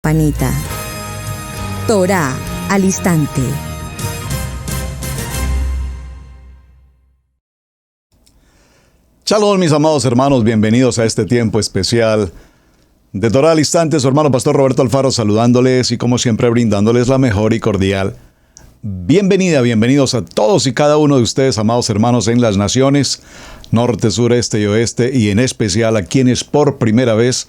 campanita. Torá al instante. Shalom, mis amados hermanos, bienvenidos a este tiempo especial de Torá al instante. Su hermano Pastor Roberto Alfaro saludándoles y como siempre brindándoles la mejor y cordial bienvenidos a todos y cada uno de ustedes, amados hermanos, en las naciones norte, sur, este y oeste, y en especial a quienes por primera vez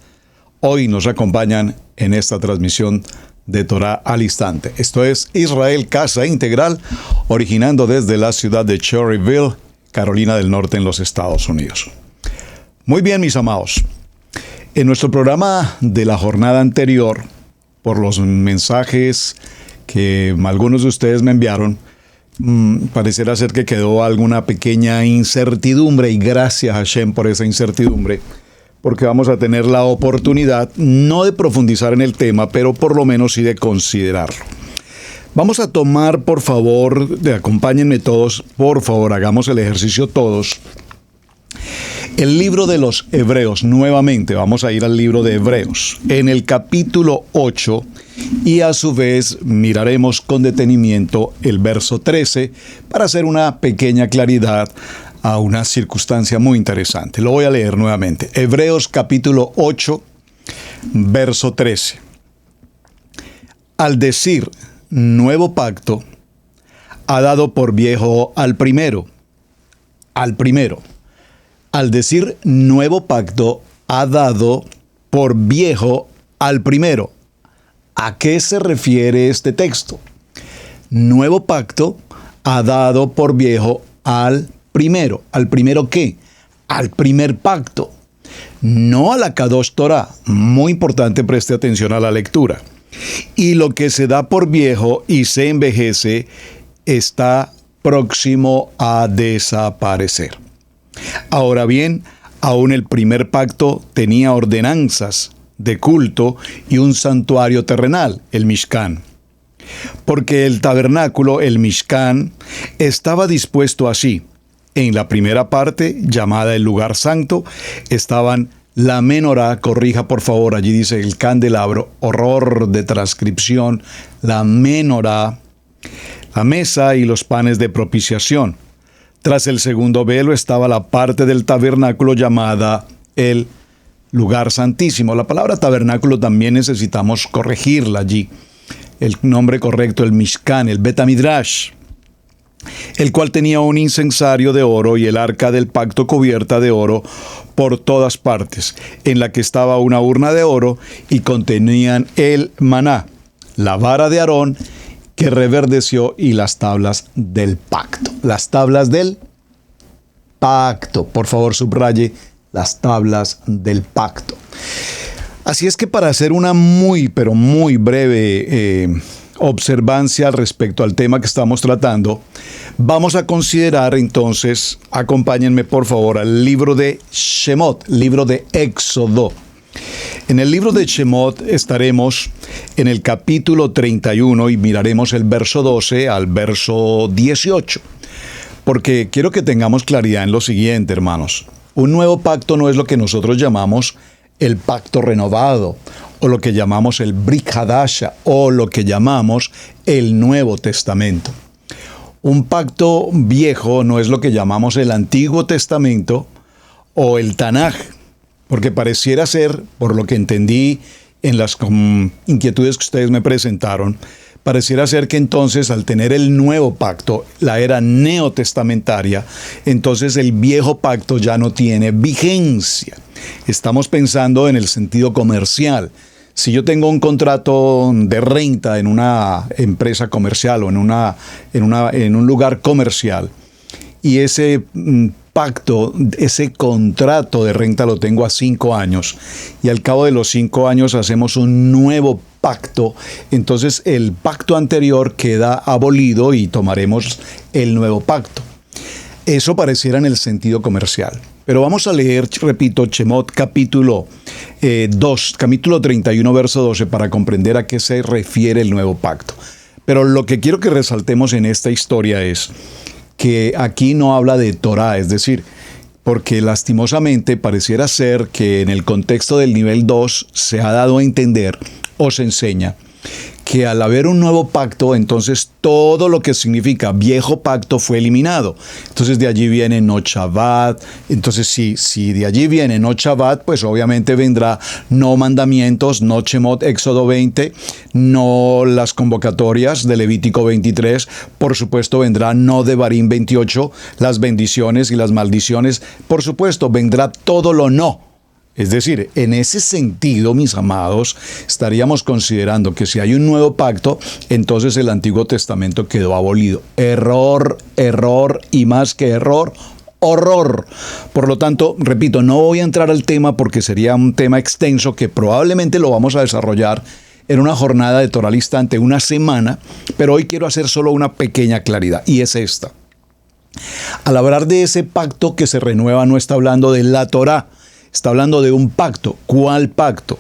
hoy nos acompañan en esta transmisión de Torá al instante. Esto es Israel Casa Integral, originando desde la ciudad de Cherryville, Carolina del Norte, en los Estados Unidos. Muy bien, mis amados. En nuestro programa de la jornada anterior, por los mensajes que algunos de ustedes me enviaron, pareciera ser que quedó alguna pequeña incertidumbre, y gracias a Hashem por esa incertidumbre, porque vamos a tener la oportunidad no de profundizar en el tema, pero por lo menos sí de considerarlo. Vamos a tomar, por favor, acompáñenme todos, por favor, hagamos el ejercicio todos. El libro de los Hebreos, nuevamente vamos a ir al libro de Hebreos, en el capítulo 8, y a su vez miraremos con detenimiento el verso 13 para hacer una pequeña claridad a una circunstancia muy interesante. Lo voy a leer nuevamente. Hebreos capítulo 8, verso 13. Al decir nuevo pacto, ha dado por viejo al primero. Al decir nuevo pacto, ha dado por viejo al primero. ¿A qué se refiere este texto? Nuevo pacto ha dado por viejo al primero. ¿Al primero qué? Al primer pacto. No a la Kadosh Torah. Muy importante, preste atención a la lectura. Y lo que se da por viejo y se envejece está próximo a desaparecer. Ahora bien, aún el primer pacto tenía ordenanzas de culto y un santuario terrenal, el Mishkan. Porque el tabernáculo, el Mishkan, estaba dispuesto así. En la primera parte, llamada el lugar santo, estaban la menorá, corrija por favor, allí dice el candelabro, horror de transcripción, la menorá, la mesa y los panes de propiciación. Tras el segundo velo estaba la parte del tabernáculo llamada el lugar santísimo. La palabra tabernáculo también necesitamos corregirla allí. El nombre correcto, el Mishkan, el Bet Midrash, el cual tenía un incensario de oro y el arca del pacto cubierta de oro por todas partes, en la que estaba una urna de oro y contenían el maná, la vara de Aarón, que reverdeció, y las tablas del pacto. Las tablas del pacto. Por favor, subraye las tablas del pacto. Así es que para hacer una muy, pero muy breve observancia respecto al tema que estamos tratando, vamos a considerar entonces, acompáñenme por favor, al libro de Shemot, libro de Éxodo. En el libro de Shemot estaremos en el capítulo 31 y miraremos el verso 12 al verso 18. Porque quiero que tengamos claridad en lo siguiente, hermanos. Un nuevo pacto no es lo que nosotros llamamos el pacto renovado, o lo que llamamos el Brit Hadasha, o lo que llamamos el Nuevo Testamento. Un pacto viejo no es lo que llamamos el Antiguo Testamento o el Tanaj, porque pareciera ser, por lo que entendí en las inquietudes que ustedes me presentaron, pareciera ser que entonces al tener el nuevo pacto, la era neotestamentaria, entonces el viejo pacto ya no tiene vigencia. Estamos pensando en el sentido comercial. Si yo tengo un contrato de renta en una empresa comercial o en un lugar comercial, y ese pacto, ese contrato de renta lo tengo a 5 años, y al cabo de los 5 años hacemos un nuevo pacto, entonces el pacto anterior queda abolido y tomaremos el nuevo pacto. Eso pareciera en el sentido comercial. Pero vamos a leer, repito, Shemot capítulo 31, verso 12, para comprender a qué se refiere el nuevo pacto. Pero lo que quiero que resaltemos en esta historia es que aquí no habla de Torah, es decir, porque lastimosamente pareciera ser que en el contexto del nivel 2 se ha dado a entender o se enseña que al haber un nuevo pacto, entonces todo lo que significa viejo pacto fue eliminado. Entonces de allí viene no Shabbat. Entonces si de allí viene no Shabbat, pues obviamente vendrá no mandamientos, no Shemot, Éxodo 20, no las convocatorias de Levítico 23, por supuesto vendrá no Devarim 28, las bendiciones y las maldiciones, por supuesto vendrá todo lo no. Es decir, en ese sentido, mis amados, estaríamos considerando que si hay un nuevo pacto, entonces el Antiguo Testamento quedó abolido. Error, error y más que error, horror. Por lo tanto, repito, no voy a entrar al tema porque sería un tema extenso que probablemente lo vamos a desarrollar en una jornada de Torah al Instante, una semana, pero hoy quiero hacer solo una pequeña claridad y es esta. Al hablar de ese pacto que se renueva, no está hablando de la Torah. Está hablando de un pacto. ¿Cuál pacto?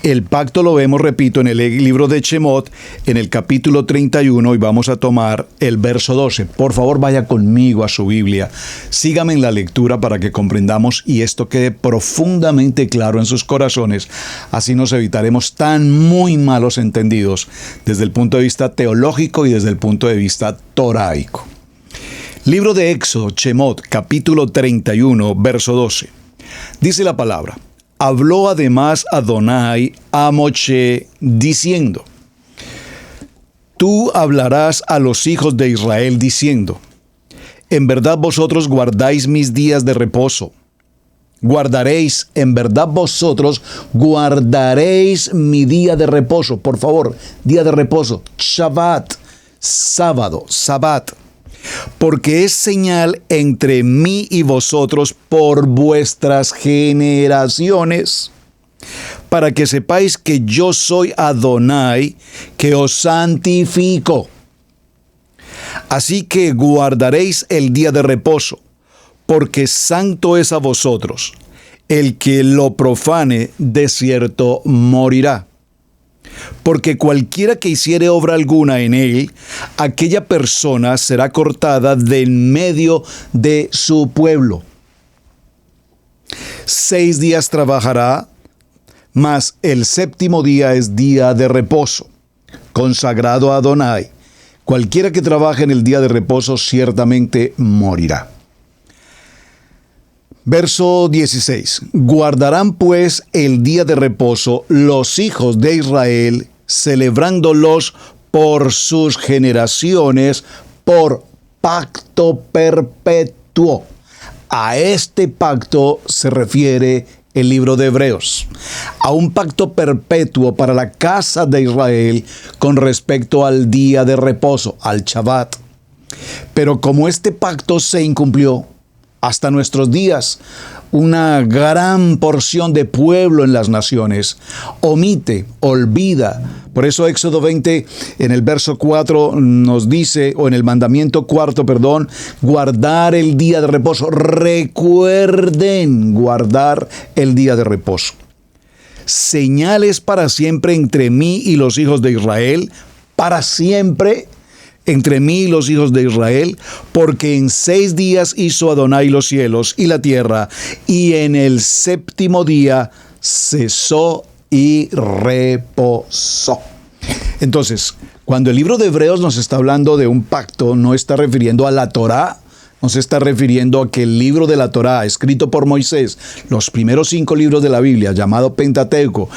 El pacto lo vemos, repito, en el libro de Shemot, en el capítulo 31, y vamos a tomar el verso 12. Por favor, vaya conmigo a su Biblia. Sígame en la lectura para que comprendamos y esto quede profundamente claro en sus corazones. Así nos evitaremos tan muy malos entendidos desde el punto de vista teológico y desde el punto de vista toraico. Libro de Éxodo, Shemot, capítulo 31, verso 12. Dice la palabra: habló además Adonai a Moshe diciendo: tú hablarás a los hijos de Israel diciendo: en verdad vosotros guardáis mis días de reposo. Guardaréis, en verdad vosotros guardaréis mi día de reposo. Por favor, día de reposo, Shabbat, sábado, Sabbat. Porque es señal entre mí y vosotros por vuestras generaciones, para que sepáis que yo soy Adonai, que os santifico. Así que guardaréis el día de reposo, porque santo es a vosotros. El que lo profane, de cierto morirá. Porque cualquiera que hiciere obra alguna en él, aquella persona será cortada de en medio de su pueblo. 6 días trabajará, mas el séptimo día es día de reposo, consagrado a Adonai. Cualquiera que trabaje en el día de reposo ciertamente morirá. Verso 16. Guardarán pues el día de reposo los hijos de Israel, celebrándolos por sus generaciones, por pacto perpetuo. A este pacto se refiere el libro de Hebreos, a un pacto perpetuo para la casa de Israel con respecto al día de reposo, al Shabbat. Pero como este pacto se incumplió, hasta nuestros días, una gran porción de pueblo en las naciones omite, olvida. Por eso Éxodo 20 en el verso 4 nos dice, o en el mandamiento cuarto, guardar el día de reposo. Recuerden guardar el día de reposo. Señales para siempre entre mí y los hijos de Israel, para siempre entre mí y los hijos de Israel, porque en 6 días hizo Adonai los cielos y la tierra, y en el séptimo día cesó y reposó. Entonces, cuando el libro de Hebreos nos está hablando de un pacto, no está refiriendo a la Torá, no se está refiriendo a que el libro de la Torá, escrito por Moisés, los primeros 5 libros de la Biblia, llamado Pentateuco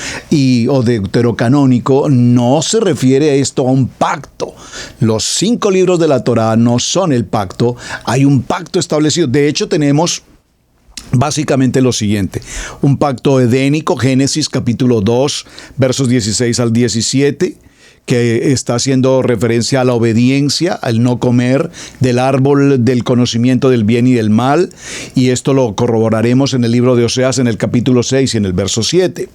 o Deuterocanónico, no se refiere a esto a un pacto. Los 5 libros de la Torá no son el pacto, hay un pacto establecido. De hecho, tenemos básicamente lo siguiente: un pacto edénico, Génesis capítulo 2, versos 16 al 17, que está haciendo referencia a la obediencia, al no comer del árbol del conocimiento del bien y del mal, y esto lo corroboraremos en el libro de Oseas en el capítulo 6 y en el verso 7.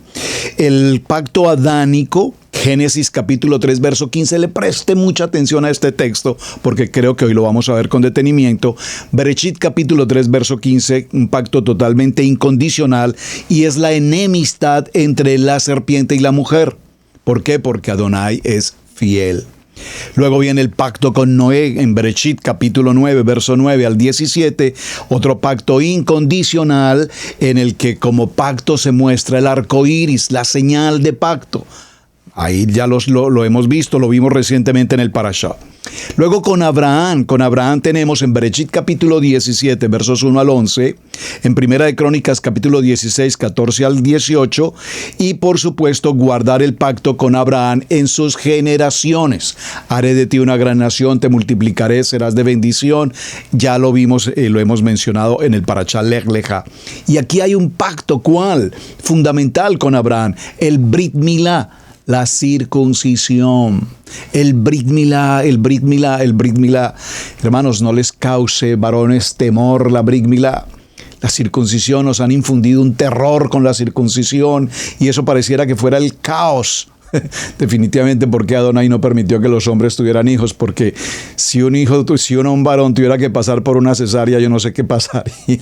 El pacto adánico, Génesis capítulo 3, verso 15, le preste mucha atención a este texto, porque creo que hoy lo vamos a ver con detenimiento. Bereshit capítulo 3, verso 15, un pacto totalmente incondicional, y es la enemistad entre la serpiente y la mujer. ¿Por qué? Porque Adonai es fiel. Luego viene el pacto con Noé en Bereshit capítulo 9, verso 9 al 17, otro pacto incondicional en el que como pacto se muestra el arco iris, la señal de pacto. Ahí ya lo hemos visto, lo vimos recientemente en el Parashá. Luego con Abraham tenemos en Bereshit capítulo 17, versos 1 al 11, en Primera de Crónicas capítulo 16, 14 al 18, y por supuesto guardar el pacto con Abraham en sus generaciones. Haré de ti una gran nación, te multiplicaré, serás de bendición. Ya lo vimos, lo hemos mencionado en el Parashá Lech Lecha. Y aquí hay un pacto, ¿cuál? Fundamental con Abraham, el Brit Milá. La circuncisión, el Brit Milá. Hermanos, no les cause, varones, temor la Brit Milá. La circuncisión, nos han infundido un terror con la circuncisión y eso pareciera que fuera el caos. Definitivamente porque Adonai no permitió que los hombres tuvieran hijos, porque si un varón tuviera que pasar por una cesárea, yo no sé qué pasaría.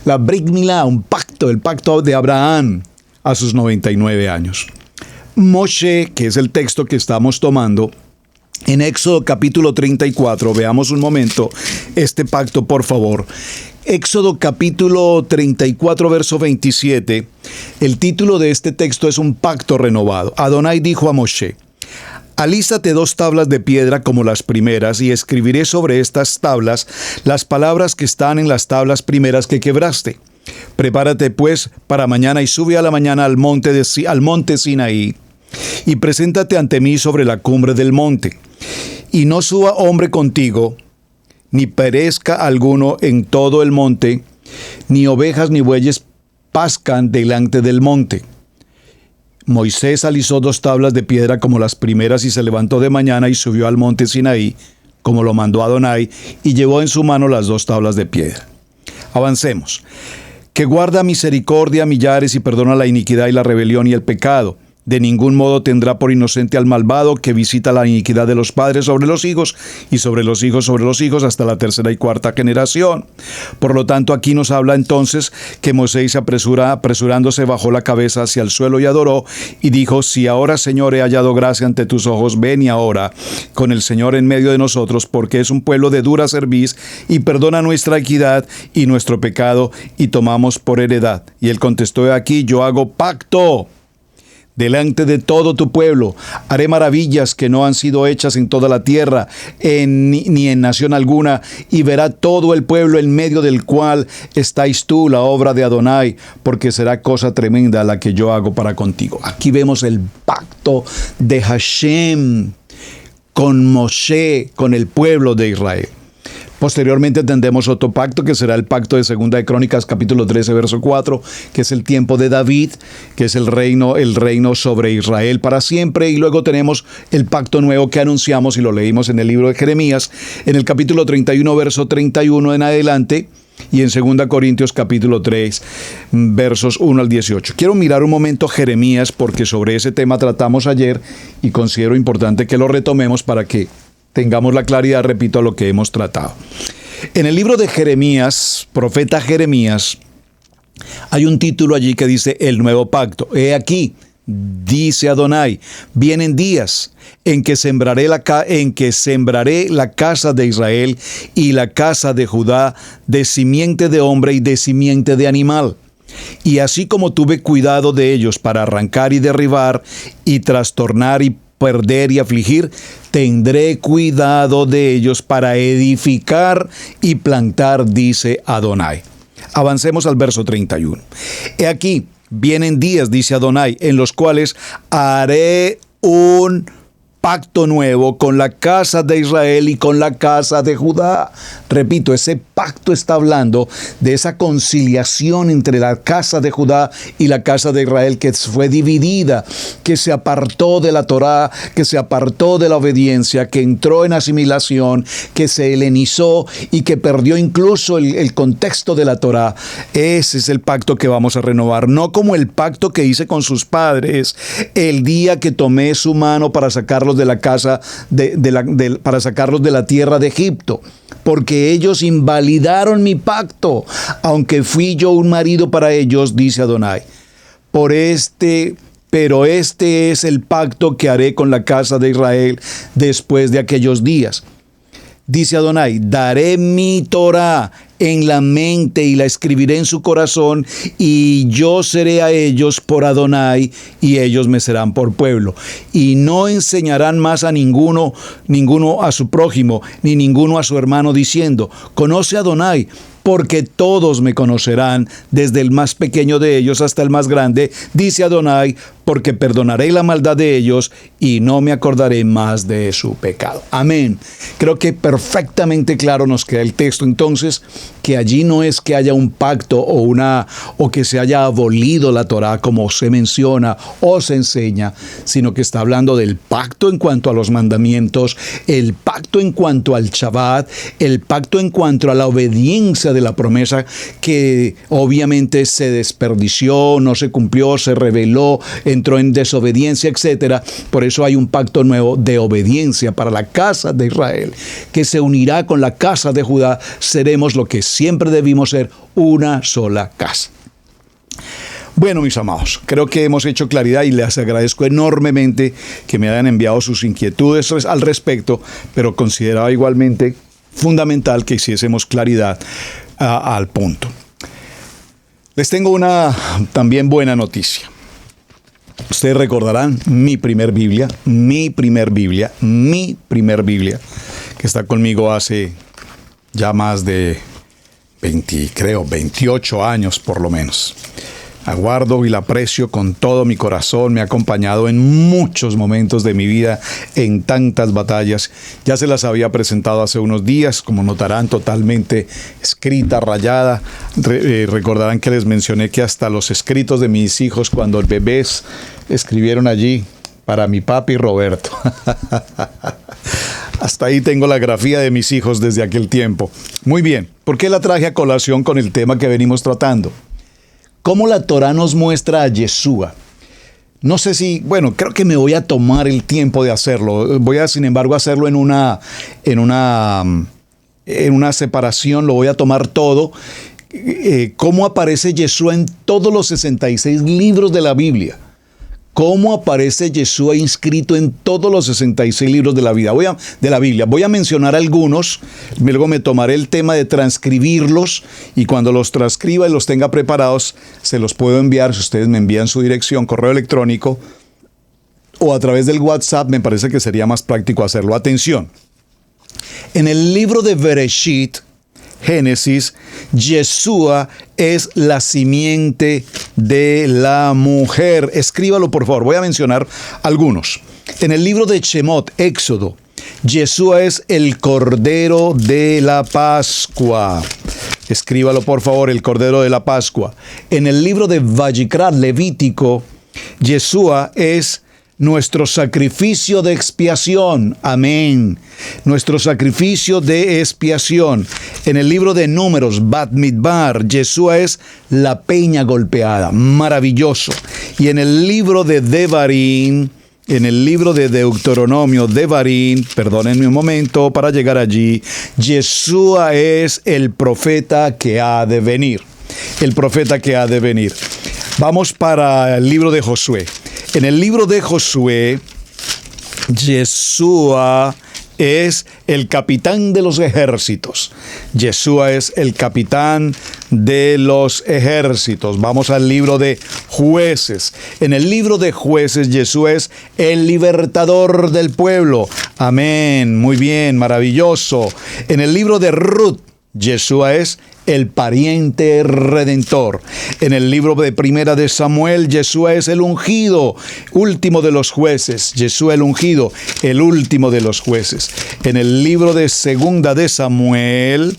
La Brit Milá, un pacto, el pacto de Abraham a sus 99 años. Moshe, que es el texto que estamos tomando, en Éxodo capítulo 34, veamos un momento este pacto, por favor. Éxodo capítulo 34, verso 27, el título de este texto es un pacto renovado. Adonai dijo a Moshe: alízate 2 tablas de piedra como las primeras, y escribiré sobre estas tablas las palabras que están en las tablas primeras que quebraste. Prepárate pues para mañana y sube a la mañana al monte Sinaí y preséntate ante mí sobre la cumbre del monte. Y no suba hombre contigo, ni perezca alguno en todo el monte, ni ovejas ni bueyes pascan delante del monte. Moisés alisó 2 tablas de piedra como las primeras y se levantó de mañana y subió al monte Sinaí, como lo mandó Adonai, y llevó en su mano las 2 tablas de piedra. Avancemos. Que guarda misericordia a millares y perdona la iniquidad y la rebelión y el pecado. De ningún modo tendrá por inocente al malvado, que visita la iniquidad de los padres sobre los hijos y sobre los hijos hasta la 3ª y 4ª generación. Por lo tanto, aquí nos habla entonces que Moisés apresurándose bajó la cabeza hacia el suelo y adoró y dijo: si ahora, Señor, he hallado gracia ante tus ojos, ven y ahora con el Señor en medio de nosotros, porque es un pueblo de dura cerviz, y perdona nuestra equidad y nuestro pecado, y tomamos por heredad. Y él contestó: he aquí, yo hago pacto delante de todo tu pueblo, haré maravillas que no han sido hechas en toda la tierra, ni en nación alguna, y verá todo el pueblo en medio del cual estáis tú, la obra de Adonai, porque será cosa tremenda la que yo hago para contigo. Aquí vemos el pacto de Hashem con Moshe, con el pueblo de Israel. Posteriormente tendremos otro pacto que será el pacto de Segunda de Crónicas capítulo 13 verso 4, que es el tiempo de David, que es el reino sobre Israel para siempre. Y luego tenemos el pacto nuevo que anunciamos y lo leímos en el libro de Jeremías, en el capítulo 31 verso 31 en adelante, y en 2 Corintios capítulo 3 versos 1 al 18. Quiero mirar un momento Jeremías, porque sobre ese tema tratamos ayer y considero importante que lo retomemos para que tengamos la claridad, repito, a lo que hemos tratado. En el libro de Jeremías, profeta Jeremías, hay un título allí que dice el nuevo pacto. He aquí, dice Adonai, vienen días en que sembraré la casa de Israel y la casa de Judá de simiente de hombre y de simiente de animal. Y así como tuve cuidado de ellos para arrancar y derribar y trastornar y perder y afligir, tendré cuidado de ellos para edificar y plantar, dice Adonai. Avancemos al verso 31. He aquí, vienen días, dice Adonai, en los cuales haré un pacto nuevo con la casa de Israel y con la casa de Judá. Repito, ese pacto está hablando de esa conciliación entre la casa de Judá y la casa de Israel, que fue dividida, que se apartó de la Torá, que se apartó de la obediencia, que entró en asimilación, que se helenizó y que perdió incluso el contexto de la Torá. Ese es el pacto que vamos a renovar, no como el pacto que hice con sus padres el día que tomé su mano para sacarlos de la casa para sacarlos de la tierra de Egipto, porque ellos invalidaron mi pacto, aunque fui yo un marido para ellos, dice Adonai. Por este pero este es el pacto que haré con la casa de Israel después de aquellos días. Dice Adonai, daré mi Torá en la mente y la escribiré en su corazón, y yo seré a ellos por Adonai, y ellos me serán por pueblo. Y no enseñarán más a ninguno a su prójimo, ni ninguno a su hermano, diciendo, conoce a Adonai, porque todos me conocerán, desde el más pequeño de ellos hasta el más grande, dice Adonai, porque perdonaré la maldad de ellos y no me acordaré más de su pecado. Amén. Creo que perfectamente claro nos queda el texto entonces, que allí no es que haya un pacto o que se haya abolido la Torá como se menciona o se enseña, sino que está hablando del pacto en cuanto a los mandamientos, el pacto en cuanto al Shabbat, el pacto en cuanto a la obediencia de la promesa que obviamente se desperdició, no se cumplió, se rebeló, entró en desobediencia, etc. Por eso hay un pacto nuevo de obediencia para la casa de Israel, que se unirá con la casa de Judá. Seremos lo que siempre debimos ser, una sola casa. Bueno, mis amados, creo que hemos hecho claridad y les agradezco enormemente que me hayan enviado sus inquietudes al respecto, pero consideraba igualmente fundamental que hiciésemos claridad al punto. Les tengo una también buena noticia. Ustedes recordarán mi primer Biblia, que está conmigo hace ya más de 28 años por lo menos. La guardo y la aprecio con todo mi corazón, me ha acompañado en muchos momentos de mi vida, en tantas batallas. Ya se las había presentado hace unos días, como notarán, totalmente escrita, rayada. Recordarán que les mencioné que hasta los escritos de mis hijos cuando bebés escribieron allí para mi papi Roberto. Hasta ahí tengo la grafía de mis hijos desde aquel tiempo. Muy bien, ¿por qué la traje a colación con el tema que venimos tratando? ¿Cómo la Torá nos muestra a Yeshua? No sé si, bueno, creo que me voy a tomar el tiempo de hacerlo. Voy a, sin embargo, hacerlo en una separación, lo voy a tomar todo. ¿Cómo aparece Yeshua en todos los 66 libros de la Biblia? ¿Cómo aparece Yeshua inscrito en todos los 66 libros de la Biblia? Voy a mencionar algunos, luego me tomaré el tema de transcribirlos y cuando los transcriba y los tenga preparados, se los puedo enviar. Si ustedes me envían su dirección, correo electrónico o a través del WhatsApp, me parece que sería más práctico hacerlo. Atención, en el libro de Bereshit, Génesis, Yeshua es la simiente de la mujer. Escríbalo, por favor. Voy a mencionar algunos. En el libro de Shemot, Éxodo, Yeshua es el Cordero de la Pascua. Escríbalo, por favor, el Cordero de la Pascua. En el libro de Vayikra, Levítico, Yeshua es nuestro sacrificio de expiación. Amén. Nuestro sacrificio de expiación. En el libro de Números, Bat Midbar, Yeshua es la peña golpeada. Maravilloso. Y en el libro de Devarim, en el libro de Deuteronomio, Devarim, perdónenme un momento para llegar allí, Yeshua es el profeta que ha de venir. El profeta que ha de venir. Vamos para el libro de Josué. En el libro de Josué, Yeshua es el capitán de los ejércitos. Yeshua es el capitán de los ejércitos. Vamos al libro de Jueces. En el libro de Jueces, Yeshua es el libertador del pueblo. Amén. Muy bien, maravilloso. En el libro de Ruth, Yeshua es el pariente redentor. En el libro de Primera de Samuel, Yeshua es el ungido, último de los jueces. Yeshua el ungido, el último de los jueces. En el libro de Segunda de Samuel,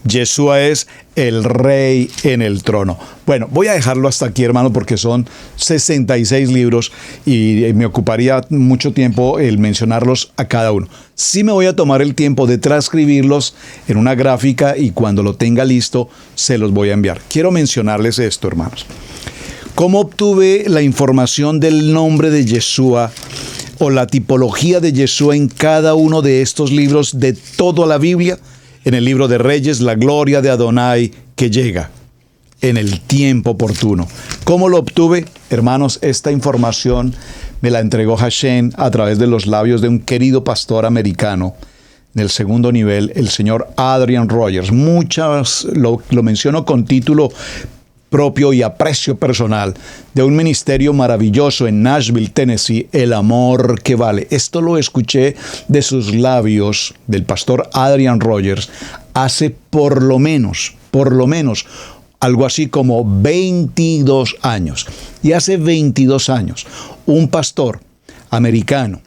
Yeshua es el rey en el trono. Bueno, voy a dejarlo hasta aquí, hermano, porque son 66 libros y me ocuparía mucho tiempo el mencionarlos a cada uno. Sí me voy a tomar el tiempo de transcribirlos en una gráfica y cuando lo tenga listo se los voy a enviar. Quiero mencionarles esto, hermanos. ¿Cómo obtuve la información del nombre de Yeshua o la tipología de Yeshua en cada uno de estos libros de toda la Biblia? En el libro de Reyes, la gloria de Adonai que llega. en el tiempo oportuno. ¿Cómo lo obtuve? Hermanos, esta información me la entregó Hashem a través de los labios de un querido pastor americano del segundo nivel, el señor Adrian Rogers. Muchas lo menciono con título propio y aprecio personal, de un ministerio maravilloso en Nashville, Tennessee, El Amor que Vale. Esto lo escuché de sus labios, del pastor Adrian Rogers, hace por lo menos, algo así como 22 años. Y hace 22 años, un pastor americano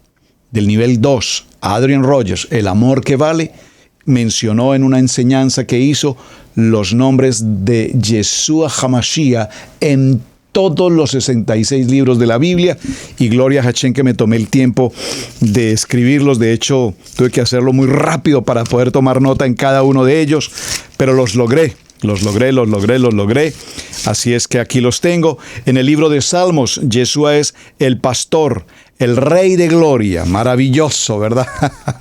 del nivel 2, Adrian Rogers, El Amor que Vale, mencionó en una enseñanza que hizo los nombres de Yeshua HaMashiach en todos los 66 libros de la Biblia, y gloria a Hashem que me tomé el tiempo de escribirlos. De hecho, tuve que hacerlo muy rápido para poder tomar nota en cada uno de ellos, pero los logré. Así es que aquí los tengo. En el libro de Salmos, Yeshua es el pastor, el Rey de Gloria. Maravilloso, ¿verdad?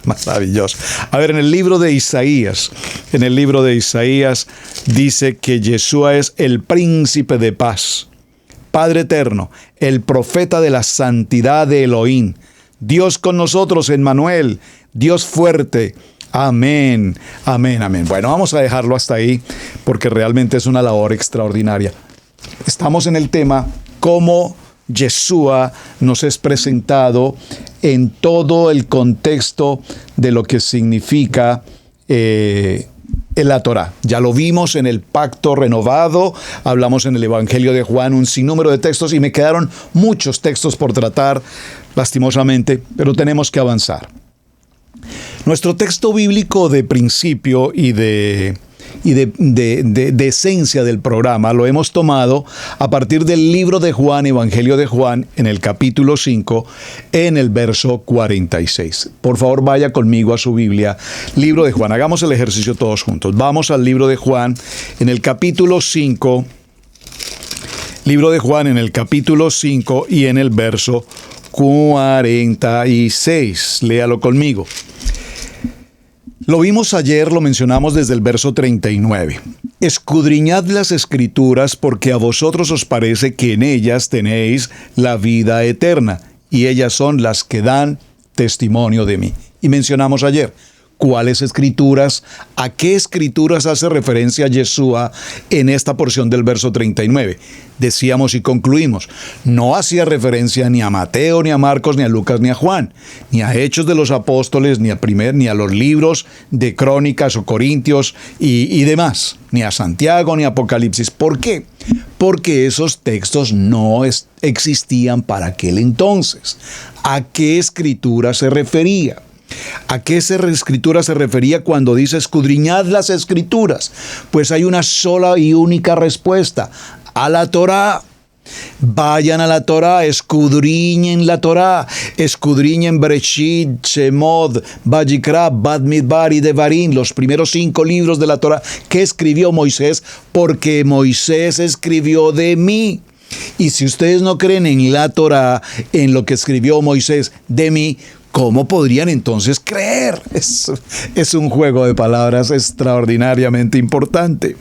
Maravilloso. A ver, en el libro de Isaías dice que Yeshua es el príncipe de paz, Padre eterno, el profeta de la santidad de Elohim, Dios con nosotros, Emmanuel, Dios fuerte. Amén, amén, amén. Bueno, vamos a dejarlo hasta ahí porque realmente es una labor extraordinaria. Estamos en el tema cómo Yeshua nos es presentado en todo el contexto de lo que significa la Torá. Ya lo vimos en el Pacto Renovado, hablamos en el Evangelio de Juan un sinnúmero de textos y me quedaron muchos textos por tratar, lastimosamente, pero tenemos que avanzar. Nuestro texto bíblico de principio y de esencia del programa lo hemos tomado a partir del libro de Juan, Evangelio de Juan, en el capítulo 5, en el verso 46. Por favor, vaya conmigo a su Biblia, libro de Juan. Hagamos el ejercicio todos juntos. Vamos al libro de Juan, en el capítulo 5, libro de Juan, en el capítulo 5 y en el verso 46. Léalo conmigo. Lo vimos ayer, lo mencionamos desde el verso 39. Escudriñad las Escrituras porque a vosotros os parece que en ellas tenéis la vida eterna, y ellas son las que dan testimonio de mí. Y mencionamos ayer, ¿cuáles escrituras? ¿A qué escrituras hace referencia Yeshua en esta porción del verso 39? Decíamos y concluimos, no hacía referencia ni a Mateo, ni a Marcos, ni a Lucas, ni a Juan, ni a Hechos de los Apóstoles, ni a los libros de Crónicas o Corintios y demás, ni a Santiago, ni a Apocalipsis. ¿Por qué? Porque esos textos no existían para aquel entonces. ¿A qué escritura se refería? ¿A qué escritura se refería cuando dice escudriñad las Escrituras? Pues hay una sola y única respuesta: a la Torá. Vayan a la Torá, escudriñen la Torá, escudriñen Bereshit, Shemot, Vayikra, Bamidbar y Devarim, los primeros 5 libros de la Torá que escribió Moisés, porque Moisés escribió de mí. Y si ustedes no creen en la Torá, en lo que escribió Moisés de mí, ¿cómo podrían entonces creer? Es un juego de palabras extraordinariamente importante.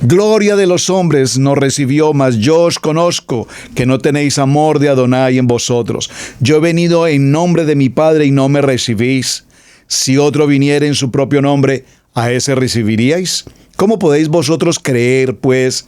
Gloria de los hombres nos recibió, mas yo os conozco, que no tenéis amor de Adonai en vosotros. Yo he venido en nombre de mi Padre y no me recibís. Si otro viniera en su propio nombre, ¿a ese recibiríais? ¿Cómo podéis vosotros creer, pues?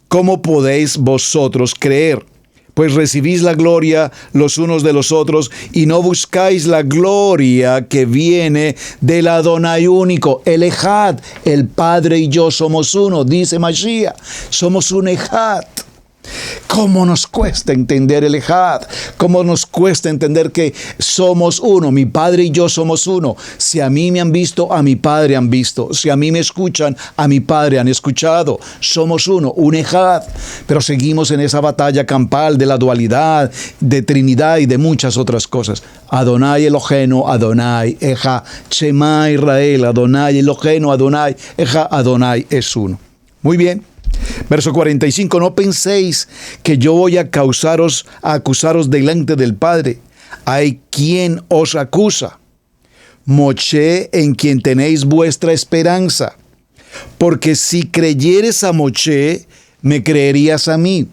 ¿Cómo podéis vosotros creer? Pues recibís la gloria los unos de los otros y no buscáis la gloria que viene del Adonai único, el Ejad. El Padre y yo somos uno, dice Mashiach. Somos un Ejad. ¿Cómo nos cuesta entender el Ejad? ¿Cómo nos cuesta entender que somos uno? Mi Padre y yo somos uno. Si a mí me han visto, a mi Padre han visto. Si a mí me escuchan, a mi Padre han escuchado. Somos uno, un Ejad. Pero seguimos en esa batalla campal de la dualidad, de Trinidad y de muchas otras cosas. Adonai Eloheinu, Adonai Ejad. Shema Israel, Adonai Eloheinu, Adonai Ejad. Adonai es uno. Muy bien. Verso 45, no penséis que yo voy a acusaros delante del Padre. Hay quien os acusa, Moshe, en quien tenéis vuestra esperanza. Porque si creyeres a Moshe, me creerías a mí.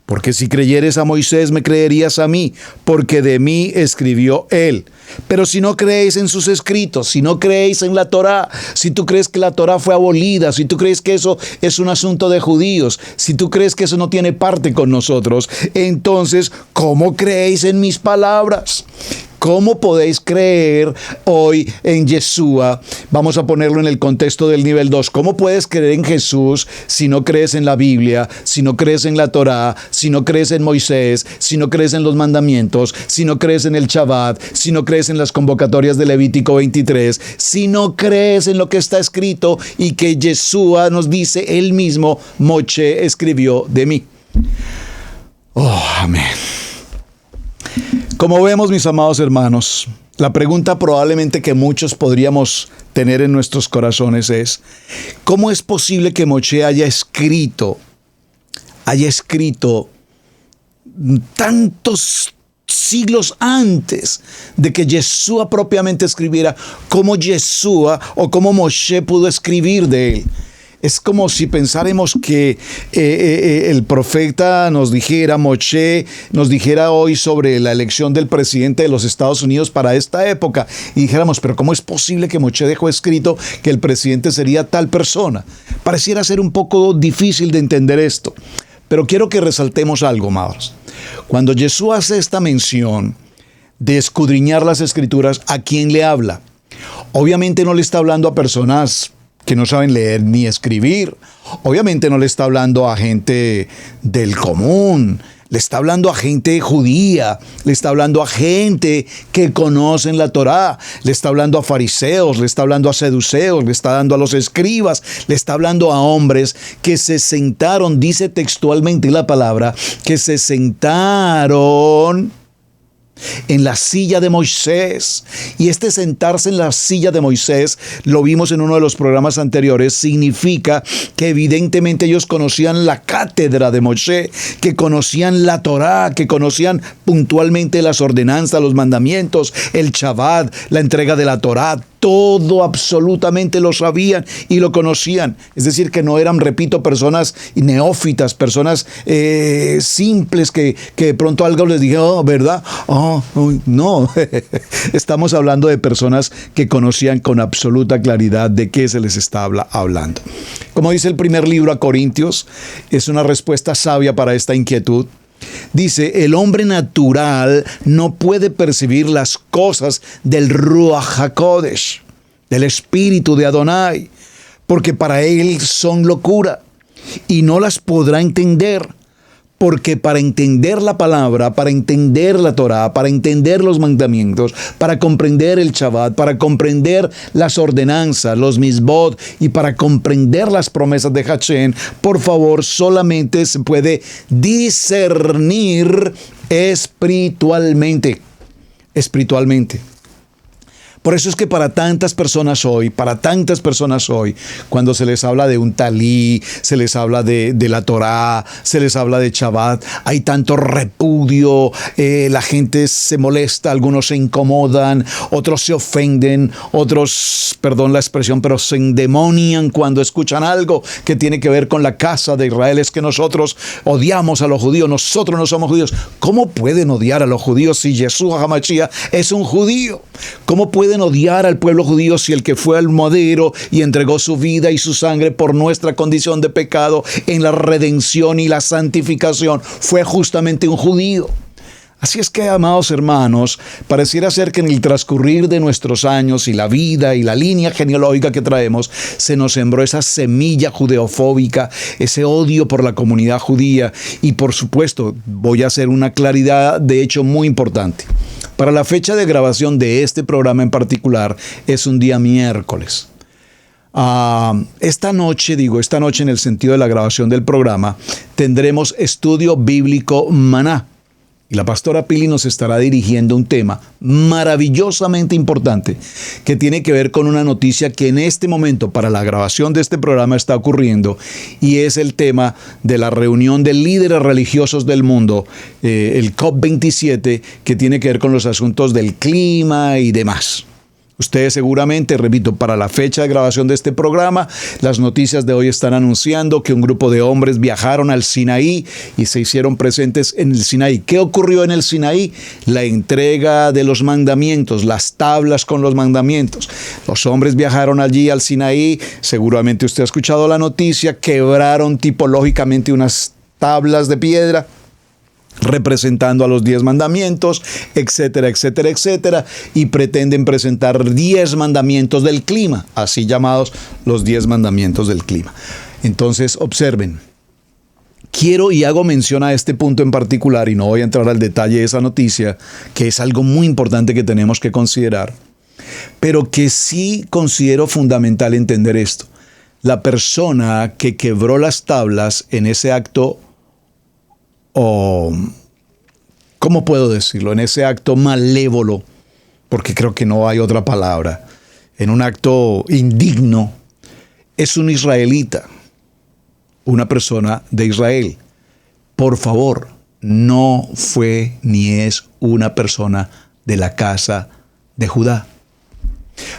Porque si creyeres a Moisés, me creerías a mí, porque de mí escribió él. Pero si no creéis en sus escritos, si no creéis en la Torá, si tú crees que la Torá fue abolida, si tú crees que eso es un asunto de judíos, si tú crees que eso no tiene parte con nosotros, entonces, ¿cómo creéis en mis palabras? ¿Cómo podéis creer hoy en Yeshua? Vamos a ponerlo en el contexto del nivel 2. ¿Cómo puedes creer en Jesús si no crees en la Biblia, si no crees en la Torá, si no crees en Moisés, si no crees en los mandamientos, si no crees en el Shabbat, si no crees en las convocatorias de Levítico 23, si no crees en lo que está escrito y que Yeshua nos dice él mismo, Moshe escribió de mí? Oh, amén. Como vemos, mis amados hermanos, la pregunta probablemente que muchos podríamos tener en nuestros corazones es: ¿cómo es posible que Moshe haya escrito tantos siglos antes de que Yeshua propiamente escribiera? ¿Cómo Yeshua o cómo Moshe pudo escribir de él? Es como si pensáramos que el profeta nos dijera, Moshe nos dijera hoy sobre la elección del presidente de los Estados Unidos para esta época, y dijéramos, pero ¿cómo es posible que Moshe dejó escrito que el presidente sería tal persona? Pareciera ser un poco difícil de entender esto, pero quiero que resaltemos algo, amados. Cuando Jesús hace esta mención de escudriñar las Escrituras, ¿a quién le habla? Obviamente no le está hablando a personas que no saben leer ni escribir. Obviamente no le está hablando a gente del común. Le está hablando a gente judía, le está hablando a gente que conocen la Torá, le está hablando a fariseos, le está hablando a seduceos, le está dando a los escribas, le está hablando a hombres que se sentaron, dice textualmente la palabra, que se sentaron en la silla de Moisés. Y este sentarse en la silla de Moisés, lo vimos en uno de los programas anteriores, significa que evidentemente ellos conocían la cátedra de Moshe, que conocían la Torá, que conocían puntualmente las ordenanzas, los mandamientos, el Shabbat, la entrega de la Torá. Todo absolutamente lo sabían y lo conocían. Es decir, que no eran, repito, personas neófitas, personas simples que de pronto algo les dije, oh, ¿verdad? Oh, no. Estamos hablando de personas que conocían con absoluta claridad de qué se les está hablando. Como dice el primer libro a Corintios, es una respuesta sabia para esta inquietud. Dice, el hombre natural no puede percibir las cosas del Ruach HaKodesh, del Espíritu de Adonai, porque para él son locura y no las podrá entender. Porque para entender la palabra, para entender la Torá, para entender los mandamientos, para comprender el Shabbat, para comprender las ordenanzas, los misbot y para comprender las promesas de Hashem, por favor, solamente se puede discernir espiritualmente. Por eso es que para tantas personas hoy, cuando se les habla de un talí, se les habla de la Torá, se les habla de Shabbat, hay tanto repudio, la gente se molesta, algunos se incomodan, otros se ofenden, otros, perdón la expresión, pero se endemonian cuando escuchan algo que tiene que ver con la casa de Israel. Es que nosotros odiamos a los judíos, nosotros no somos judíos. ¿Cómo pueden odiar a los judíos si Yeshua HaMashiach es un judío? ¿Cómo pueden odiar al pueblo judío si el que fue al madero y entregó su vida y su sangre por nuestra condición de pecado en la redención y la santificación fue justamente un judío? Así es que, amados hermanos, pareciera ser que en el transcurrir de nuestros años y la vida y la línea genealógica que traemos, se nos sembró esa semilla judeofóbica, ese odio por la comunidad judía. Y por supuesto, voy a hacer una claridad de hecho muy importante. Para la fecha de grabación de este programa en particular, es un día miércoles. Esta noche en el sentido de la grabación del programa, tendremos estudio bíblico Maná. Y la pastora Pili nos estará dirigiendo un tema maravillosamente importante que tiene que ver con una noticia que en este momento para la grabación de este programa está ocurriendo, y es el tema de la reunión de líderes religiosos del mundo, el COP27, que tiene que ver con los asuntos del clima y demás. Ustedes seguramente, repito, para la fecha de grabación de este programa, las noticias de hoy están anunciando que un grupo de hombres viajaron al Sinaí y se hicieron presentes en el Sinaí. ¿Qué ocurrió en el Sinaí? La entrega de los mandamientos, las tablas con los mandamientos. Los hombres viajaron allí al Sinaí, seguramente usted ha escuchado la noticia, quebraron tipológicamente unas tablas de piedra representando a los 10 mandamientos, etcétera, etcétera, etcétera, y pretenden presentar 10 mandamientos del clima, así llamados los 10 mandamientos del clima. Entonces, observen, quiero y hago mención a este punto en particular, y no voy a entrar al detalle de esa noticia, que es algo muy importante que tenemos que considerar, pero que sí considero fundamental entender esto. La persona que quebró las tablas en ese acto, ¿cómo puedo decirlo? En ese acto malévolo, porque creo que no hay otra palabra, en un acto indigno, es un israelita, una persona de Israel. Por favor, no fue ni es una persona de la casa de Judá.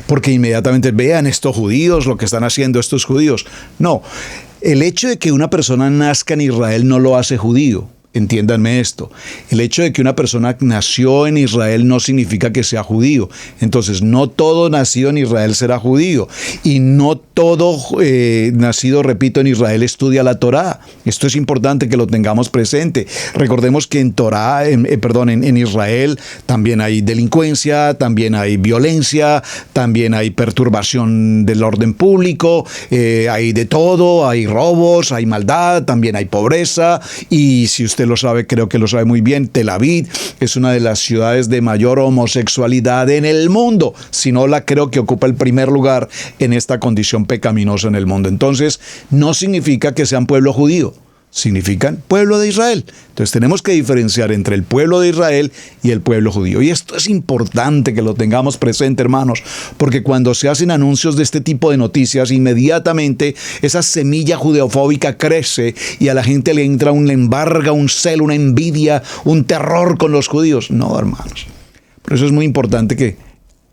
Porque inmediatamente vean estos judíos, lo que están haciendo estos judíos. No, el hecho de que una persona nazca en Israel no lo hace judío. Entiéndanme esto. El hecho de que una persona nació en Israel no significa que sea judío. Entonces, no todo nacido en Israel será judío. Y no todo nacido, repito, en Israel estudia la Torá. Esto es importante que lo tengamos presente. Recordemos que en Israel también hay delincuencia, también hay violencia, también hay perturbación del orden público, hay de todo, hay robos, hay maldad, también hay pobreza. Y si usted lo sabe, creo que lo sabe muy bien, Tel Aviv es una de las ciudades de mayor homosexualidad en el mundo, si no la creo que ocupa el primer lugar en esta condición pecaminosa en el mundo. Entonces, no significa que sean pueblo judío, significan pueblo de Israel. Entonces tenemos que diferenciar entre el pueblo de Israel y el pueblo judío. Y esto es importante que lo tengamos presente, hermanos, porque cuando se hacen anuncios de este tipo de noticias, inmediatamente esa semilla judeofóbica crece y a la gente le entra le embarga un celo, una envidia, un terror con los judíos. No, hermanos. Por eso es muy importante que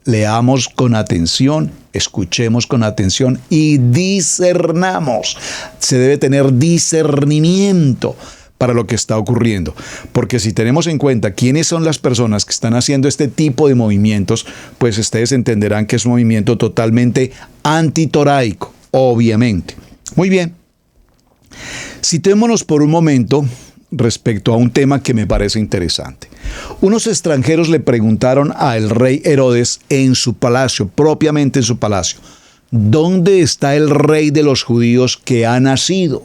leamos con atención, escuchemos con atención y discernamos. Se debe tener discernimiento para lo que está ocurriendo. Porque si tenemos en cuenta quiénes son las personas que están haciendo este tipo de movimientos, pues ustedes entenderán que es un movimiento totalmente antitoraico, obviamente. Muy bien. Citémonos por un momento respecto a un tema que me parece interesante. Unos extranjeros le preguntaron al rey Herodes en su palacio, propiamente en su palacio, ¿dónde está el rey de los judíos que ha nacido?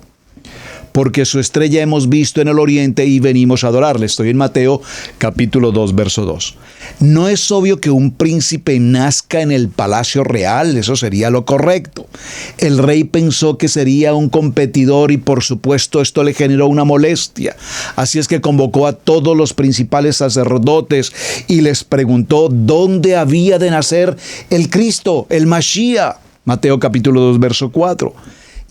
Porque su estrella hemos visto en el oriente y venimos a adorarle. Estoy en Mateo capítulo 2, verso 2. No es obvio que un príncipe nazca en el palacio real, eso sería lo correcto. El rey pensó que sería un competidor y por supuesto esto le generó una molestia. Así es que convocó a todos los principales sacerdotes y les preguntó dónde había de nacer el Cristo, el Mashiach. Mateo capítulo 2, verso 4.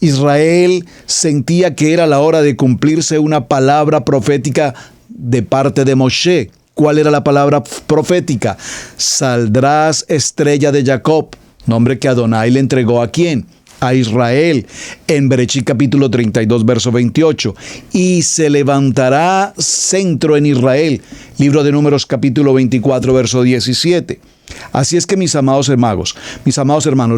Israel sentía que era la hora de cumplirse una palabra profética de parte de Moshe. ¿Cuál era la palabra profética? Saldrás estrella de Jacob, nombre que Adonai le entregó ¿a quién? A Israel, en Berechit capítulo 32, verso 28. Y se levantará centro en Israel, libro de Números capítulo 24, verso 17. Así es que mis amados hermanos,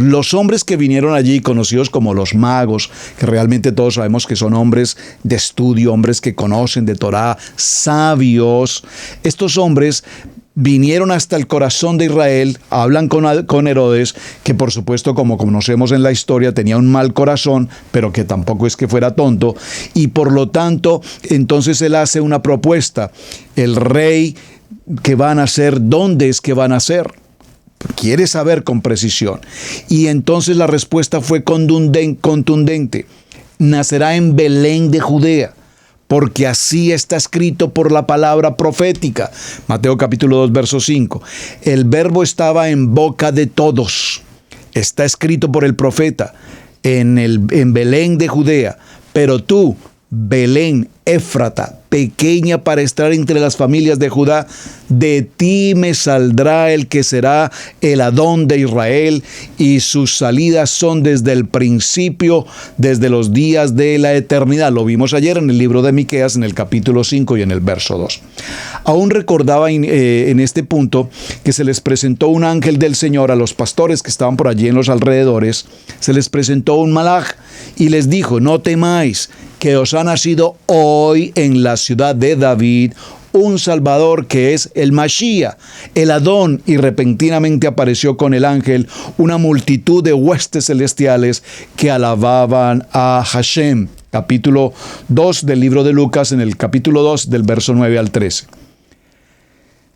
los hombres que vinieron allí, conocidos como los magos, que realmente todos sabemos que son hombres de estudio, hombres que conocen de Torá, sabios, estos hombres vinieron hasta el corazón de Israel, hablan con Herodes, que por supuesto, como conocemos en la historia, tenía un mal corazón, pero que tampoco es que fuera tonto, y por lo tanto, entonces él hace una propuesta. El rey que van a nacer, ¿dónde es que van a nacer? Quiere saber con precisión. Y entonces la respuesta fue contundente. Nacerá en Belén de Judea, porque así está escrito por la palabra profética. Mateo capítulo 2, verso 5. El verbo estaba en boca de todos. Está escrito por el profeta en Belén de Judea. Pero tú, Belén, Éfrata, pequeña para estar entre las familias de Judá, de ti me saldrá el que será el Adón de Israel, y sus salidas son desde el principio, desde los días de la eternidad. Lo vimos ayer en el libro de Miqueas, en el capítulo 5 y en el verso 2. Aún recordaba en este punto que se les presentó un ángel del Señor a los pastores que estaban por allí en los alrededores. Se les presentó un malaj y les dijo: no temáis, que os ha nacido hoy en la ciudad de David un Salvador, que es el Mashiach, el Adón. Y repentinamente apareció con el ángel una multitud de huestes celestiales que alababan a Hashem. Capítulo 2 del libro de Lucas, en el capítulo 2 del verso 9 al 13.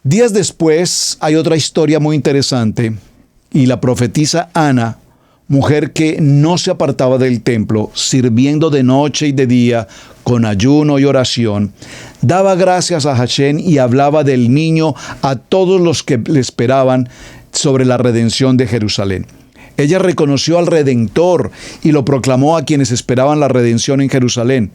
Días después hay otra historia muy interesante, y la profetisa Ana, mujer que no se apartaba del templo, sirviendo de noche y de día, con ayuno y oración, daba gracias a Hashem y hablaba del niño a todos los que le esperaban sobre la redención de Jerusalén. Ella reconoció al Redentor y lo proclamó a quienes esperaban la redención en Jerusalén.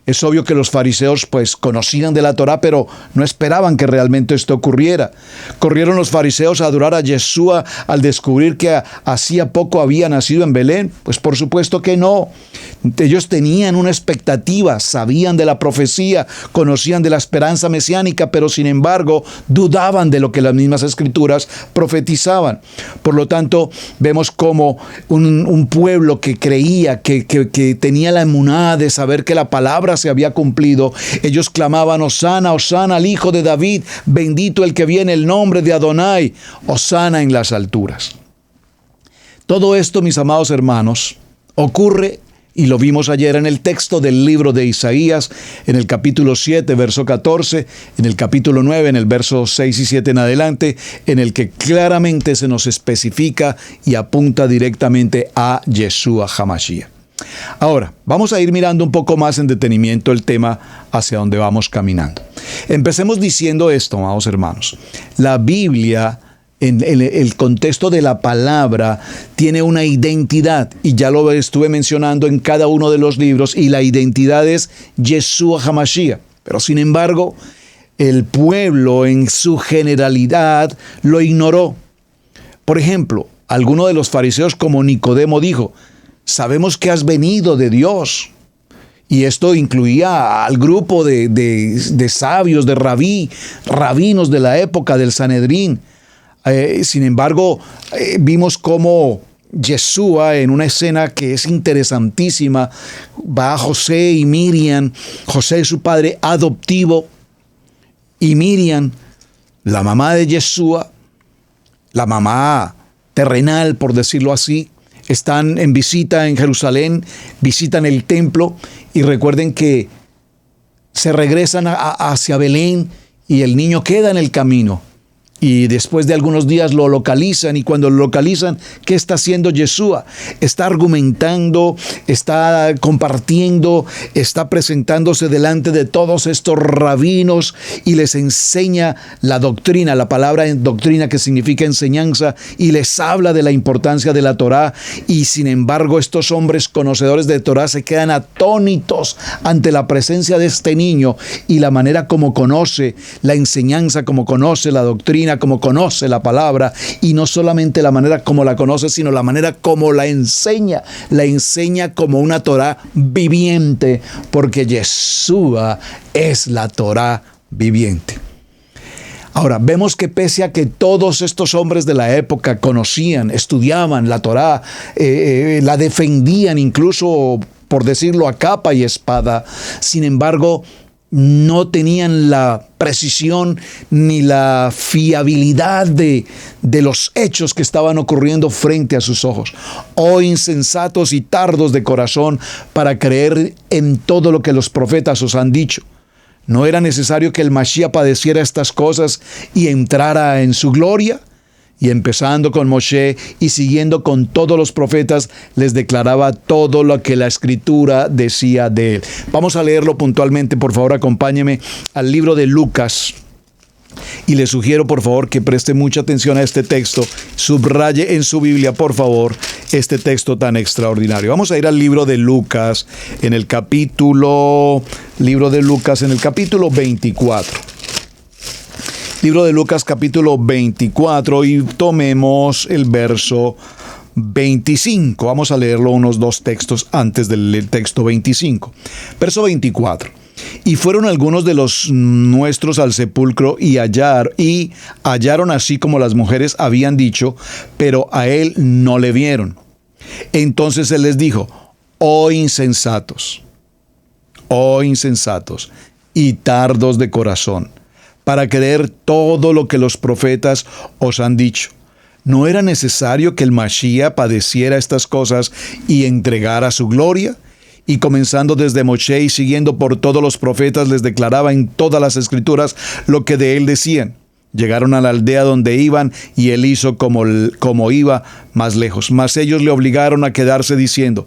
Es obvio que los fariseos conocían de la Torá, pero no esperaban que realmente esto ocurriera. ¿Corrieron los fariseos a adorar a Yeshua al descubrir que hacía poco había nacido en Belén? Pues por supuesto que no. Ellos tenían una expectativa, sabían de la profecía, conocían de la esperanza mesiánica, pero sin embargo dudaban de lo que las mismas escrituras profetizaban. Por lo tanto, vemos como un pueblo que creía, que tenía la emuná de saber que la palabra se había cumplido. Ellos clamaban: Hosana, Hosana al Hijo de David, bendito el que viene el nombre de Adonai, Hosana en las alturas. Todo esto, mis amados hermanos, ocurre, y lo vimos ayer en el texto del libro de Isaías, en el capítulo 7, verso 14, en el capítulo 9, en el verso 6 y 7 en adelante, en el que claramente se nos especifica y apunta directamente a Yeshua HaMashiach. Ahora, vamos a ir mirando un poco más en detenimiento el tema hacia donde vamos caminando. Empecemos diciendo esto, amados hermanos. La Biblia, en el contexto de la palabra, tiene una identidad, y ya lo estuve mencionando en cada uno de los libros, y la identidad es Yeshua HaMashiach. Pero sin embargo, el pueblo en su generalidad lo ignoró. Por ejemplo, alguno de los fariseos, como Nicodemo, dijo: sabemos que has venido de Dios. Y esto incluía al grupo de sabios, de rabinos de la época del Sanedrín. Sin embargo, vimos cómo Yeshua, en una escena que es interesantísima, va a José y Miriam. José es su padre adoptivo, y Miriam, la mamá de Yeshua, la mamá terrenal, por decirlo así, están en visita en Jerusalén, visitan el templo, y recuerden que se regresan hacia Belén, y el niño queda en el camino. Y después de algunos días lo localizan, y cuando lo localizan, ¿qué está haciendo Yeshua? Está argumentando, está compartiendo, está presentándose delante de todos estos rabinos y les enseña la doctrina, la palabra doctrina que significa enseñanza, y les habla de la importancia de la Torá. Y sin embargo, estos hombres conocedores de Torá se quedan atónitos ante la presencia de este niño y la manera como conoce la enseñanza, como conoce la doctrina, como conoce la palabra, y no solamente la manera como la conoce, sino la manera como la enseña como una Torá viviente, porque Yeshua es la Torá viviente. Ahora, vemos que pese a que todos estos hombres de la época conocían, estudiaban la Torá, la defendían incluso, por decirlo, a capa y espada, sin embargo, no tenían la precisión ni la fiabilidad de los hechos que estaban ocurriendo frente a sus ojos. Oh insensatos y tardos de corazón para creer en todo lo que los profetas os han dicho. ¿No era necesario que el Mashiach padeciera estas cosas y entrara en su gloria? Y empezando con Moshe y siguiendo con todos los profetas, les declaraba todo lo que la Escritura decía de él. Vamos a leerlo puntualmente, por favor, acompáñeme al libro de Lucas, Y le sugiero, por favor, que preste mucha atención a este texto. Subraye en su Biblia, por favor, este texto tan extraordinario. Vamos a ir al libro de Lucas, en el capítulo 24. Libro de Lucas, capítulo 24, y tomemos el verso 25. Vamos a leerlo unos dos textos antes del texto 25. Verso 24. Y fueron algunos de los nuestros al sepulcro y hallaron así como las mujeres habían dicho, pero a él no le vieron. Entonces él les dijo: oh insensatos y tardos de corazón, para creer todo lo que los profetas os han dicho. ¿No era necesario que el Mashiach padeciera estas cosas y entregara su gloria? Y comenzando desde Moshe y siguiendo por todos los profetas, les declaraba en todas las escrituras lo que de él decían. Llegaron a la aldea donde iban, y él hizo como iba más lejos. Mas ellos le obligaron a quedarse, diciendo: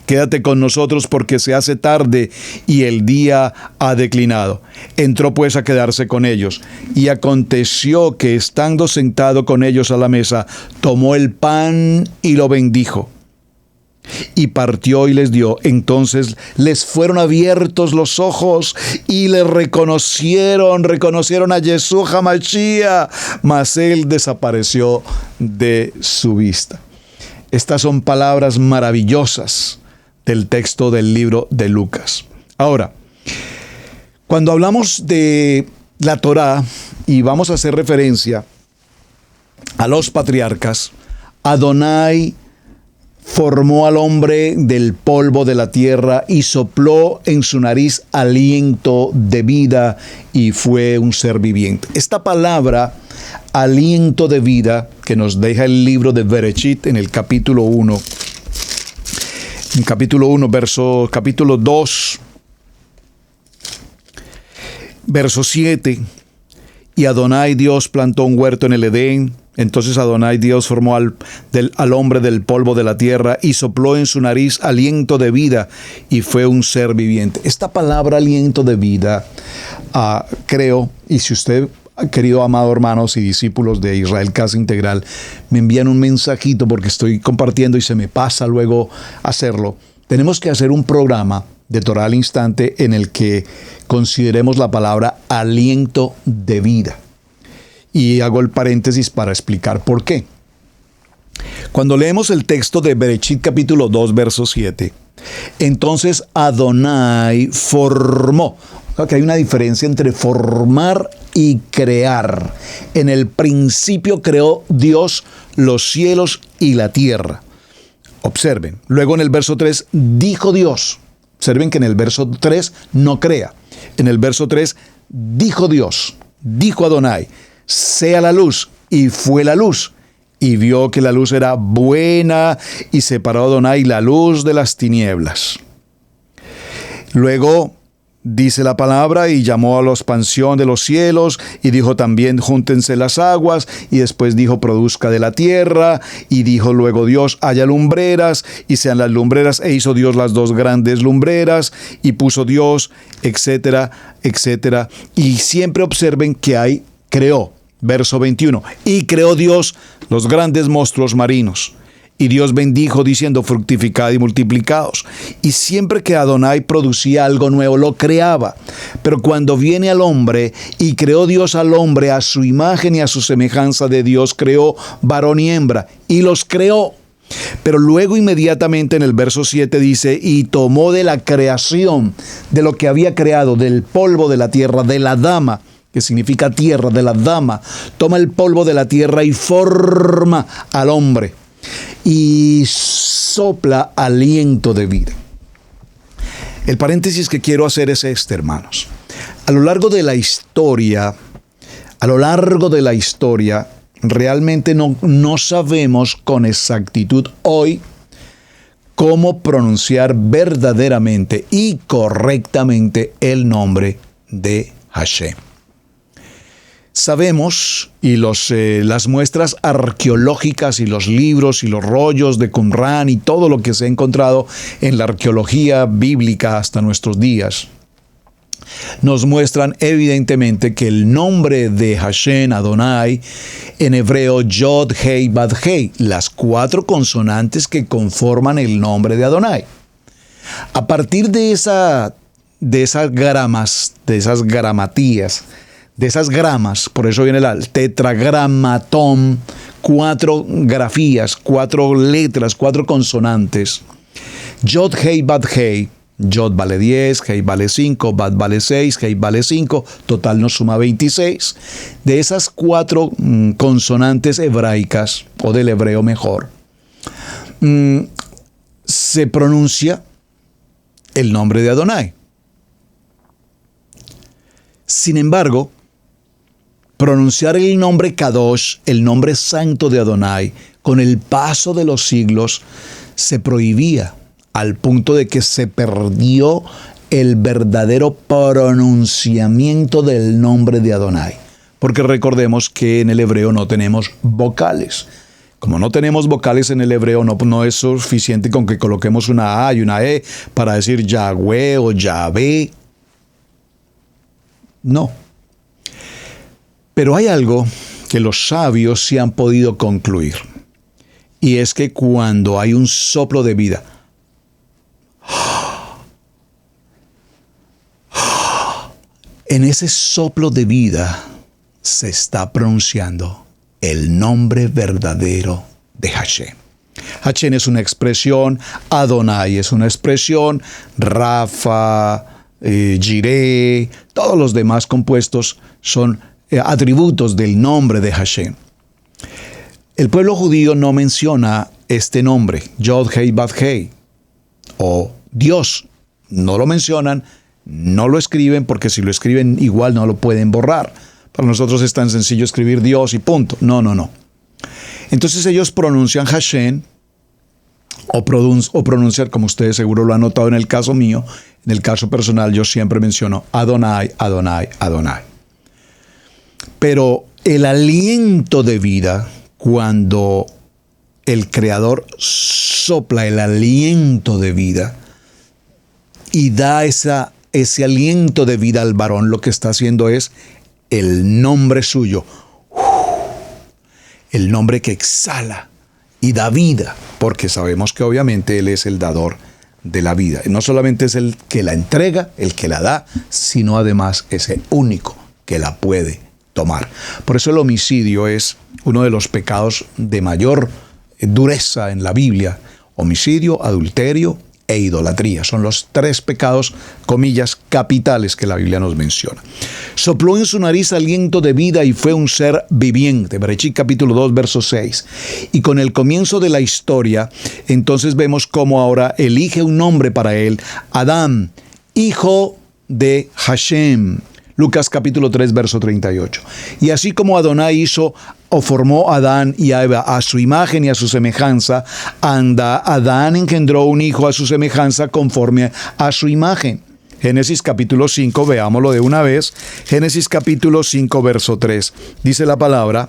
quédate con nosotros, porque se hace tarde y el día ha declinado. Entró pues a quedarse con ellos. Y aconteció que, estando sentado con ellos a la mesa, tomó el pan y lo bendijo. Y partió y les dio. Entonces les fueron abiertos los ojos y le reconocieron a Yeshua HaMashiach, mas él desapareció de su vista. Estas son palabras maravillosas del texto del libro de Lucas. Ahora, cuando hablamos de la Torá y vamos a hacer referencia a los patriarcas, Adonai formó al hombre del polvo de la tierra y sopló en su nariz aliento de vida, y fue un ser viviente. Esta palabra, aliento de vida, que nos deja el libro de Bereshit en el capítulo 1, capítulo 2, verso 7. Y Adonai Dios plantó un huerto en el Edén. Entonces Adonai Dios formó al hombre del polvo de la tierra y sopló en su nariz aliento de vida, y fue un ser viviente. Esta palabra aliento de vida, creo, y si usted, querido amado hermanos y discípulos de Israel Casa Integral, me envían un mensajito porque estoy compartiendo y se me pasa luego hacerlo. Tenemos que hacer un programa de Torá al Instante en el que consideremos la palabra aliento de vida. Y hago el paréntesis para explicar por qué. Cuando leemos el texto de Bereshit capítulo 2, verso 7, entonces Adonai formó. Que hay una diferencia entre formar y crear. En el principio creó Dios los cielos y la tierra. Observen. Luego en el verso 3 dijo Dios. Observen que en el verso 3 no crea. En el verso 3 dijo Dios, dijo Adonai: sea la luz, y fue la luz. Y vio que la luz era buena, y separó Adonai la luz de las tinieblas. Luego dice la palabra: y llamó a la expansión de los cielos, y dijo también: júntense las aguas. Y después dijo: produzca de la tierra. Y dijo luego Dios: haya lumbreras, y sean las lumbreras. E hizo Dios las dos grandes lumbreras, y puso Dios, etcétera, etcétera. Y siempre observen que creó. Verso 21. Y creó Dios los grandes monstruos marinos. Y Dios bendijo diciendo: fructificad y multiplicaos. Y siempre que Adonai producía algo nuevo, lo creaba. Pero cuando viene al hombre, y creó Dios al hombre a su imagen y a su semejanza de Dios, creó varón y hembra, y los creó. Pero luego inmediatamente en el verso 7 dice: y tomó de la creación, de lo que había creado, del polvo de la tierra, de la dama, que significa tierra, de la dama, toma el polvo de la tierra y forma al hombre, y sopla aliento de vida. El paréntesis que quiero hacer es este, hermanos. A lo largo de la historia, realmente no sabemos con exactitud hoy cómo pronunciar verdaderamente y correctamente el nombre de Hashem. Sabemos, y las muestras arqueológicas y los libros y los rollos de Qumran y todo lo que se ha encontrado en la arqueología bíblica hasta nuestros días, nos muestran evidentemente que el nombre de Hashem, Adonai, en hebreo Yod, Hei, Bad, Hei, las 4 consonantes que conforman el nombre de Adonai. A partir de esas gramas, de esas gramatías, de esas gramas, por eso viene el tetragramatón, 4 grafías, 4 letras, 4 consonantes. Yod, Hei, Bad, Hei. Yod vale 10, Hei vale 5, Bad vale 6, Hei vale 5, total nos suma 26. De esas 4 consonantes hebraicas, o del hebreo mejor, se pronuncia el nombre de Adonai. Sin embargo, pronunciar el nombre Kadosh, el nombre santo de Adonai, con el paso de los siglos, se prohibía, al punto de que se perdió el verdadero pronunciamiento del nombre de Adonai. Porque recordemos que en el hebreo no tenemos vocales. Como no tenemos vocales en el hebreo, no es suficiente con que coloquemos una A y una E para decir Yahweh o Yahvé. No. Pero hay algo que los sabios sí han podido concluir. Y es que cuando hay un soplo de vida, en ese soplo de vida se está pronunciando el nombre verdadero de Hashem. Hashem es una expresión, Adonai es una expresión, Rafa, Jireh, todos los demás compuestos son atributos del nombre de Hashem. El pueblo judío no menciona este nombre, Yod, Hei, Bad, Hei, o Dios. No lo mencionan, no lo escriben, porque si lo escriben igual no lo pueden borrar. Para nosotros es tan sencillo escribir Dios y punto. No. Entonces ellos pronuncian Hashem, o pronuncian, como ustedes seguro lo han notado en el caso mío, en el caso personal yo siempre menciono Adonai, Adonai, Adonai. Pero el aliento de vida, cuando el Creador sopla el aliento de vida y da ese aliento de vida al varón, lo que está haciendo es el nombre suyo, el nombre que exhala y da vida, porque sabemos que obviamente Él es el dador de la vida. No solamente es el que la entrega, el que la da, sino además es el único que la puede tomar. Por eso el homicidio es uno de los pecados de mayor dureza en la Biblia. Homicidio, adulterio e idolatría. Son los 3 pecados, comillas, capitales que la Biblia nos menciona. Sopló en su nariz aliento de vida y fue un ser viviente. Bereshit capítulo 2, verso 6. Y con el comienzo de la historia, entonces vemos cómo ahora elige un nombre para él, Adán, hijo de Hashem. Lucas capítulo 3, verso 38. Y así como Adonai hizo o formó a Adán y a Eva a su imagen y a su semejanza, Adán engendró un hijo a su semejanza conforme a su imagen. Génesis capítulo 5, veámoslo de una vez. Génesis capítulo 5, verso 3. Dice la palabra: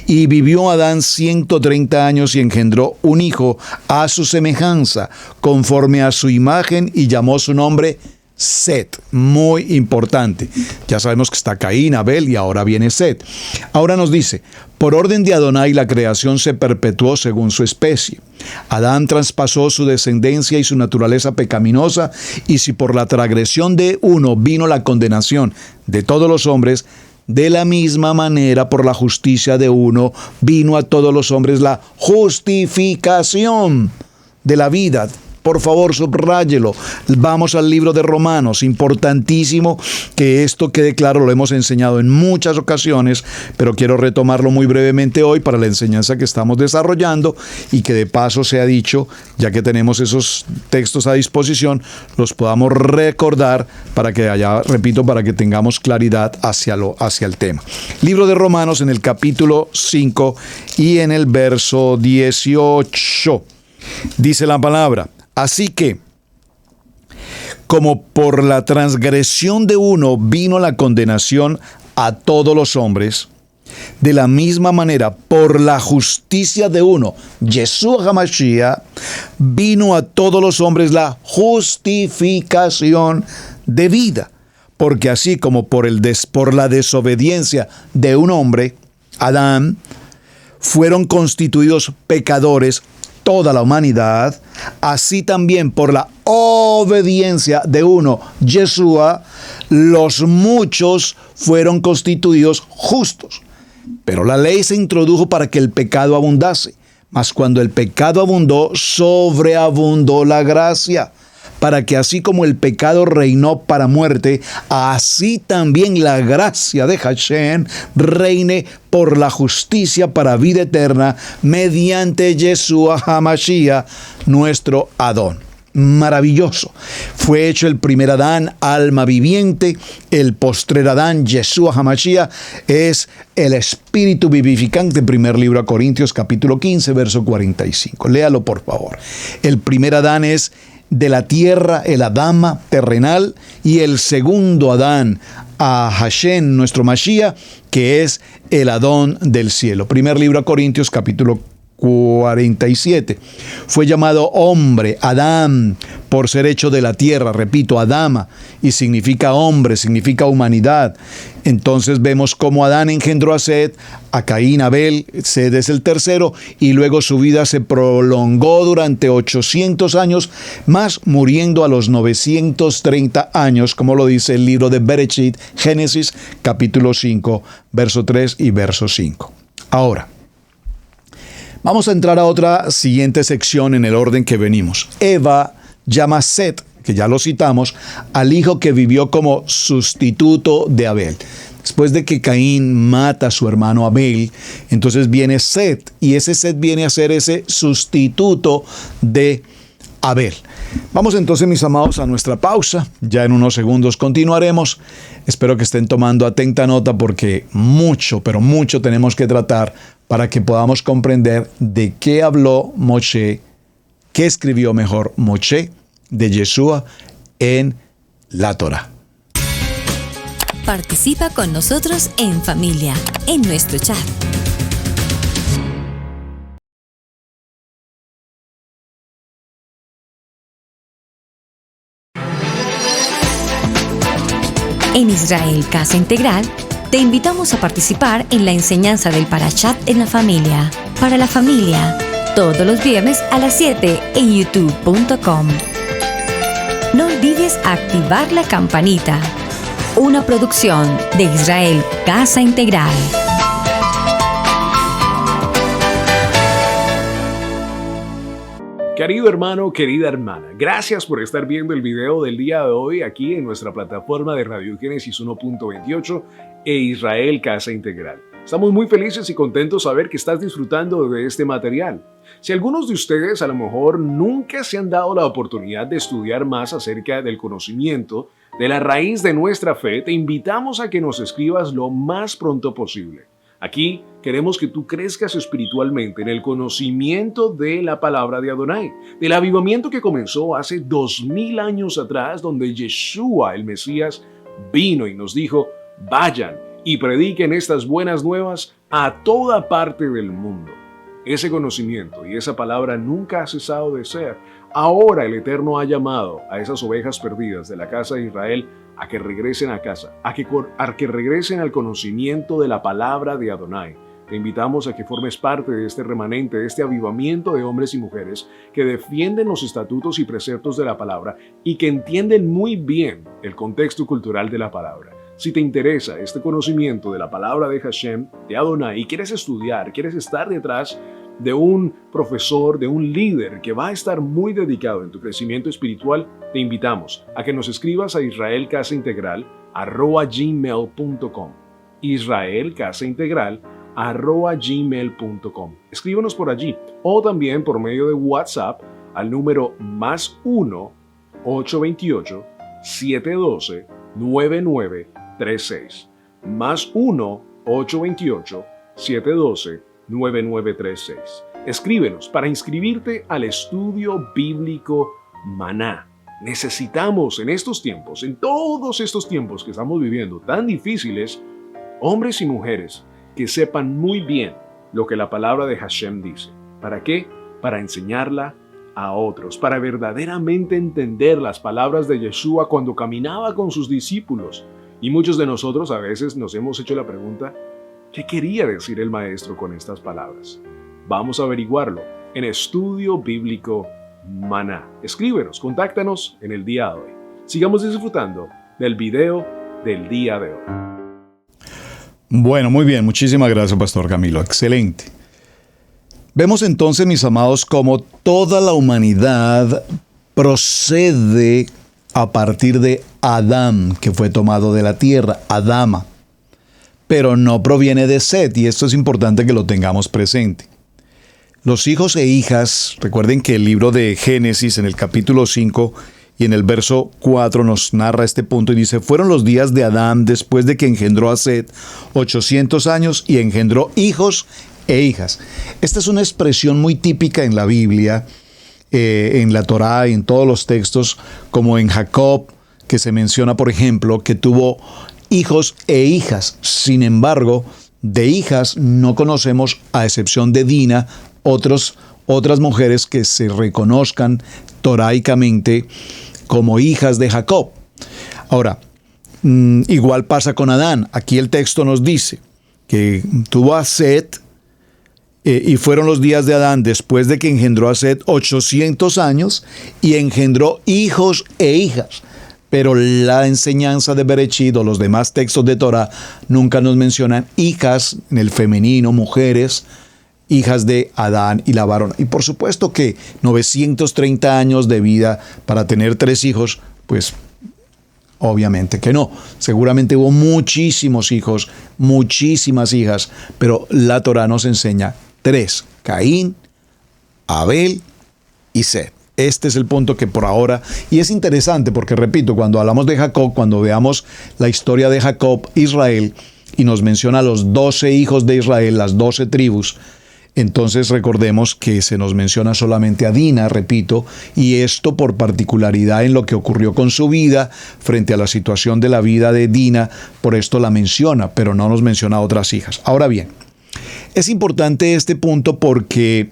y vivió Adán 130 años y engendró un hijo a su semejanza, conforme a su imagen, y llamó su nombre Set. Muy importante. Ya sabemos que está Caín, Abel y ahora viene Set. Ahora nos dice: por orden de Adonai la creación se perpetuó según su especie. Adán traspasó su descendencia y su naturaleza pecaminosa, y si por la transgresión de uno vino la condenación de todos los hombres, de la misma manera por la justicia de uno vino a todos los hombres la justificación de la vida. Por favor, subráyelo. Vamos al libro de Romanos. Importantísimo que esto quede claro. Lo hemos enseñado en muchas ocasiones, pero quiero retomarlo muy brevemente hoy para la enseñanza que estamos desarrollando, y que de paso sea dicho, ya que tenemos esos textos a disposición, los podamos recordar para que para que tengamos claridad hacia el tema. Libro de Romanos, en el capítulo 5 y en el verso 18. Dice la palabra: así que, como por la transgresión de uno vino la condenación a todos los hombres, de la misma manera, por la justicia de uno, Yeshua HaMashiach, vino a todos los hombres la justificación de vida. porque así como por la desobediencia de un hombre, Adán, fueron constituidos pecadores toda la humanidad, así también por la obediencia de uno, Yeshua, los muchos fueron constituidos justos. Pero la ley se introdujo para que el pecado abundase, mas cuando el pecado abundó, sobreabundó la gracia, para que así como el pecado reinó para muerte, así también la gracia de Hashem reine por la justicia para vida eterna mediante Yeshua HaMashiach, nuestro Adón. Maravilloso. Fue hecho el primer Adán, alma viviente. El postrer Adán, Yeshua HaMashiach, es el espíritu vivificante. Primer libro a Corintios, capítulo 15, verso 45. Léalo, por favor. El primer Adán es de la tierra, el Adama terrenal, y el segundo Adán, a Hashem, nuestro Mashiach, que es el Adón del cielo. Primer libro a Corintios, capítulo 47. Fue llamado hombre, Adán, por ser hecho de la tierra, repito, Adama, y significa hombre, significa humanidad. Entonces vemos cómo Adán engendró a Set, a Caín, a Abel. Set es el tercero, y luego su vida se prolongó durante 800 años, más muriendo a los 930 años, como lo dice el libro de Bereshit, Génesis, capítulo 5, verso 3 y verso 5. Ahora, vamos a entrar a otra siguiente sección en el orden que venimos. Eva llama a Set, que ya lo citamos, al hijo que vivió como sustituto de Abel. Después de que Caín mata a su hermano Abel, entonces viene Set, y ese Set viene a ser ese sustituto de Abel. Vamos entonces, mis amados, a nuestra pausa. Ya en unos segundos continuaremos. Espero que estén tomando atenta nota porque mucho, pero mucho tenemos que tratar para que podamos comprender de qué habló Moshe, qué escribió mejor Moshe de Yeshua en la Torá. Participa con nosotros en familia, en nuestro chat. En Israel Casa Integral, te invitamos a participar en la enseñanza del Parashat en la familia. Para la familia, todos los viernes a las 7 en youtube.com. No olvides activar la campanita. Una producción de Israel Casa Integral. Querido hermano, querida hermana, gracias por estar viendo el video del día de hoy aquí en nuestra plataforma de Radio Génesis 1.28 e Israel Casa Integral. Estamos muy felices y contentos de saber que estás disfrutando de este material. Si algunos de ustedes a lo mejor nunca se han dado la oportunidad de estudiar más acerca del conocimiento de la raíz de nuestra fe, te invitamos a que nos escribas lo más pronto posible. Aquí queremos que tú crezcas espiritualmente en el conocimiento de la palabra de Adonai, del avivamiento que comenzó hace 2000 años atrás, donde Yeshua, el Mesías, vino y nos dijo: vayan y prediquen estas buenas nuevas a toda parte del mundo. Ese conocimiento y esa palabra nunca ha cesado de ser. Ahora el Eterno ha llamado a esas ovejas perdidas de la casa de Israel a que regresen a casa, a que regresen al conocimiento de la palabra de Adonai. Te invitamos a que formes parte de este remanente, de este avivamiento de hombres y mujeres que defienden los estatutos y preceptos de la palabra y que entienden muy bien el contexto cultural de la palabra. Si te interesa este conocimiento de la palabra de Hashem, de Adonai, y quieres estudiar, quieres estar detrás de un profesor, de un líder que va a estar muy dedicado en tu crecimiento espiritual, te invitamos a que nos escribas a israelcasaintegral@gmail.com. israelcasaintegral@gmail.com. Escríbanos por allí o también por medio de WhatsApp al número +1 828 712 9936. +1 828 712 9936. Escríbenos para inscribirte al estudio bíblico Maná. Necesitamos en estos tiempos, en todos estos tiempos que estamos viviendo tan difíciles, hombres y mujeres que sepan muy bien lo que la palabra de Hashem dice. ¿Para qué? Para enseñarla a otros, para verdaderamente entender las palabras de Yeshua cuando caminaba con sus discípulos. Y muchos de nosotros a veces nos hemos hecho la pregunta, ¿qué quería decir el Maestro con estas palabras? Vamos a averiguarlo en Estudio Bíblico Maná. Escríbenos, contáctanos en el día de hoy. Sigamos disfrutando del video del día de hoy. Bueno, muy bien, muchísimas gracias, Pastor Camilo, excelente. Vemos entonces, mis amados, cómo toda la humanidad procede a partir de Adán, que fue tomado de la tierra, Adama, pero no proviene de Set, y esto es importante que lo tengamos presente. Los hijos e hijas, recuerden que el libro de Génesis en el capítulo 5 y en el verso 4 nos narra este punto y dice, fueron los días de Adán después de que engendró a Set 800 años y engendró hijos e hijas. Esta es una expresión muy típica en la Biblia, en la Torá y en todos los textos, como en Jacob, que se menciona, por ejemplo, que tuvo hijos e hijas. Sin embargo, de hijas no conocemos, a excepción de Dina, otras mujeres que se reconozcan toraicamente como hijas de Jacob. Ahora, igual pasa con Adán. Aquí el texto nos dice que tuvo a Set, y fueron los días de Adán después de que engendró a Set 800 años y engendró hijos e hijas. Pero la enseñanza de Berechit o los demás textos de Torah nunca nos mencionan hijas en el femenino, mujeres, hijas de Adán y la varona. Y por supuesto que 930 años de vida para tener 3 hijos, pues obviamente que no. Seguramente hubo muchísimos hijos, muchísimas hijas, pero la Torah nos enseña 3, Caín, Abel y Set. Este es el punto que por ahora, y es interesante porque, repito, cuando hablamos de Jacob, cuando veamos la historia de Jacob, Israel, y nos menciona los 12 hijos de Israel, las 12 tribus, entonces recordemos que se nos menciona solamente a Dina, repito, y esto por particularidad en lo que ocurrió con su vida frente a la situación de la vida de Dina, por esto la menciona, pero no nos menciona a otras hijas. Ahora bien, es importante este punto porque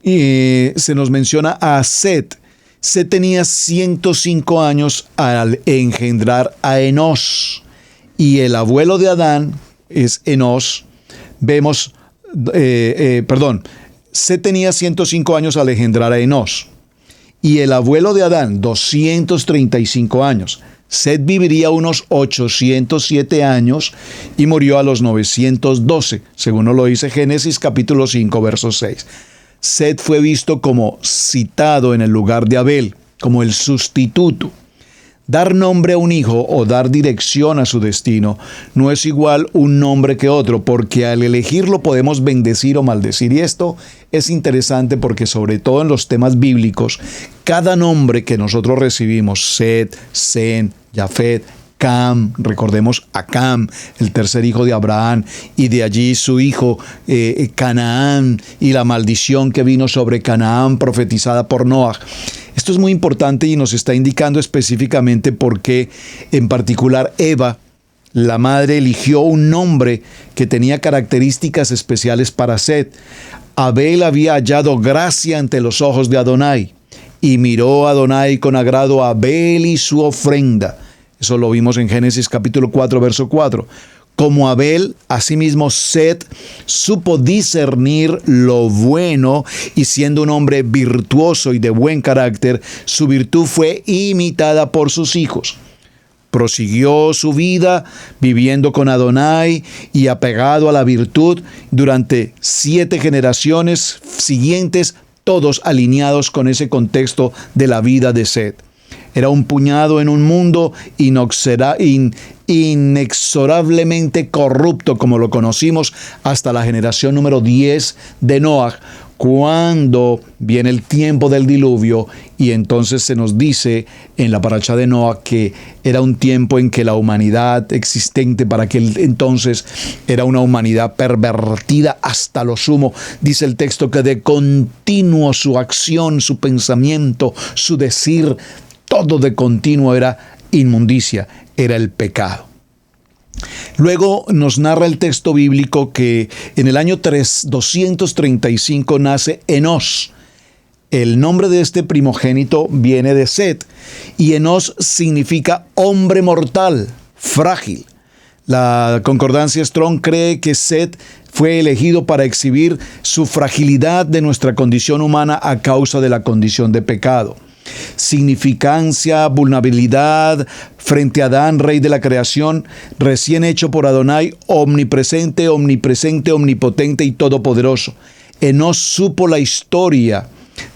se nos menciona a Set. Set tenía 105 años al engendrar a Enos, y el abuelo de Adán es Enos. Vemos Set tenía 105 años al engendrar a Enos, y el abuelo de Adán, 235 años. Set viviría unos 807 años y murió a los 912, según nos lo dice Génesis capítulo 5, verso 6. Set fue visto como citado en el lugar de Abel, como el sustituto. Dar nombre a un hijo o dar dirección a su destino no es igual un nombre que otro, porque al elegirlo podemos bendecir o maldecir. Y esto es interesante porque, sobre todo en los temas bíblicos, cada nombre que nosotros recibimos, Set, Sem, Jafet, Cam, recordemos a Cam, el tercer hijo de Abraham, y de allí su hijo Canaán, y la maldición que vino sobre Canaán profetizada por Noah. Esto es muy importante y nos está indicando específicamente por qué, en particular, Eva, la madre, eligió un nombre que tenía características especiales para Set. Abel había hallado gracia ante los ojos de Adonai, y miró a Adonai con agrado a Abel y su ofrenda. Eso lo vimos en Génesis capítulo 4, verso 4. Como Abel, asimismo Set supo discernir lo bueno, y siendo un hombre virtuoso y de buen carácter, su virtud fue imitada por sus hijos. Prosiguió su vida viviendo con Adonai y apegado a la virtud durante 7 generaciones siguientes, todos alineados con ese contexto de la vida de Set. Era un puñado en un mundo inexorablemente corrupto, como lo conocimos hasta la generación número 10 de Noah, cuando viene el tiempo del diluvio, y entonces se nos dice en la parashá de Noah que era un tiempo en que la humanidad existente para aquel entonces era una humanidad pervertida hasta lo sumo. Dice el texto que de continuo su acción, su pensamiento, su decir, todo de continuo era inmundicia, era el pecado. Luego nos narra el texto bíblico que en el año 235 nace Enos. El nombre de este primogénito viene de Set, y Enos significa hombre mortal, frágil. La concordancia Strong cree que Set fue elegido para exhibir su fragilidad de nuestra condición humana a causa de la condición de pecado. Significancia, vulnerabilidad frente a Adán, rey de la creación, recién hecho por Adonai, omnipresente, omnipotente y todopoderoso. Enos supo la historia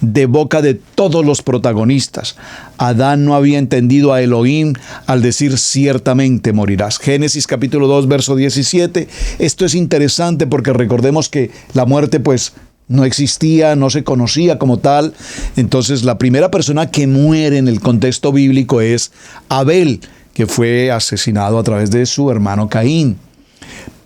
de boca de todos los protagonistas. Adán no había entendido a Elohim al decir ciertamente morirás. Génesis capítulo 2 verso 17. Esto es interesante porque recordemos que la muerte pues no existía, no se conocía como tal. Entonces la primera persona que muere en el contexto bíblico es Abel, que fue asesinado a través de su hermano Caín.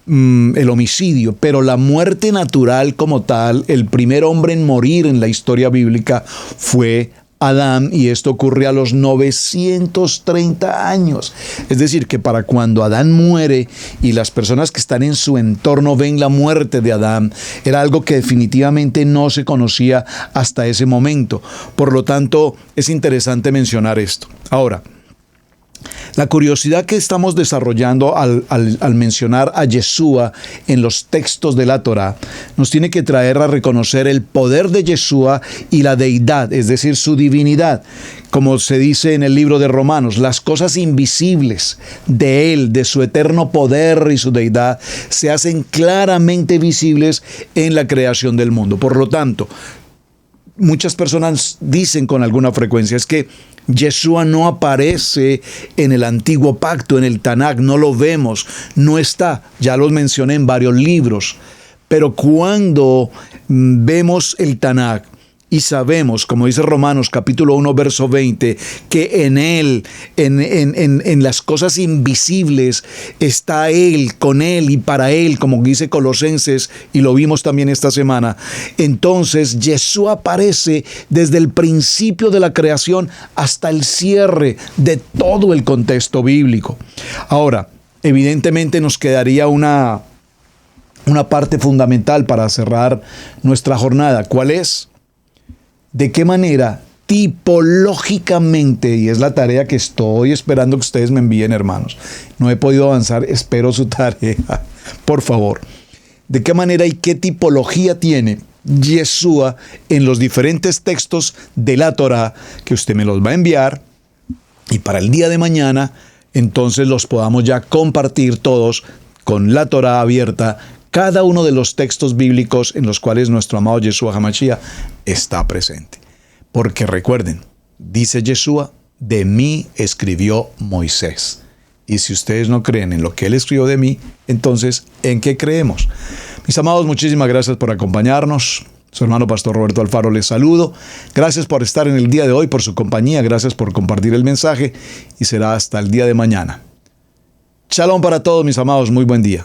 El homicidio, pero la muerte natural como tal, el primer hombre en morir en la historia bíblica fue Adán, y esto ocurre a los 930 años. Es decir, que para cuando Adán muere y las personas que están en su entorno ven la muerte de Adán, era algo que definitivamente no se conocía hasta ese momento. Por lo tanto, es interesante mencionar esto. Ahora, la curiosidad que estamos desarrollando al mencionar a Yeshua en los textos de la Torá nos tiene que traer a reconocer el poder de Yeshua y la deidad, es decir, su divinidad. Como se dice en el libro de Romanos, las cosas invisibles de Él, de su eterno poder y su deidad, se hacen claramente visibles en la creación del mundo. Por lo tanto, muchas personas dicen con alguna frecuencia, es que Yeshua no aparece en el antiguo pacto, en el Tanakh, no lo vemos, no está, ya los mencioné en varios libros, pero cuando vemos el Tanakh y sabemos, como dice Romanos capítulo 1 verso 20, que en Él, en las cosas invisibles está Él, con Él y para Él, como dice Colosenses, y lo vimos también esta semana. Entonces Yeshua aparece desde el principio de la creación hasta el cierre de todo el contexto bíblico. Ahora, evidentemente nos quedaría una parte fundamental para cerrar nuestra jornada. ¿Cuál es? ¿De qué manera tipológicamente, y es la tarea que estoy esperando que ustedes me envíen, hermanos? No he podido avanzar, espero su tarea, por favor. ¿De qué manera y qué tipología tiene Yeshua en los diferentes textos de la Torá que usted me los va a enviar? Y para el día de mañana, entonces los podamos ya compartir todos con la Torá abierta, cada uno de los textos bíblicos en los cuales nuestro amado Yeshua HaMashiach está presente. Porque recuerden, dice Yeshua, de mí escribió Moisés. Y si ustedes no creen en lo que él escribió de mí, entonces, ¿en qué creemos? Mis amados, muchísimas gracias por acompañarnos. Su hermano Pastor Roberto Alfaro les saludo. Gracias por estar en el día de hoy, por su compañía. Gracias por compartir el mensaje. Y será hasta el día de mañana. Shalom para todos, mis amados. Muy buen día.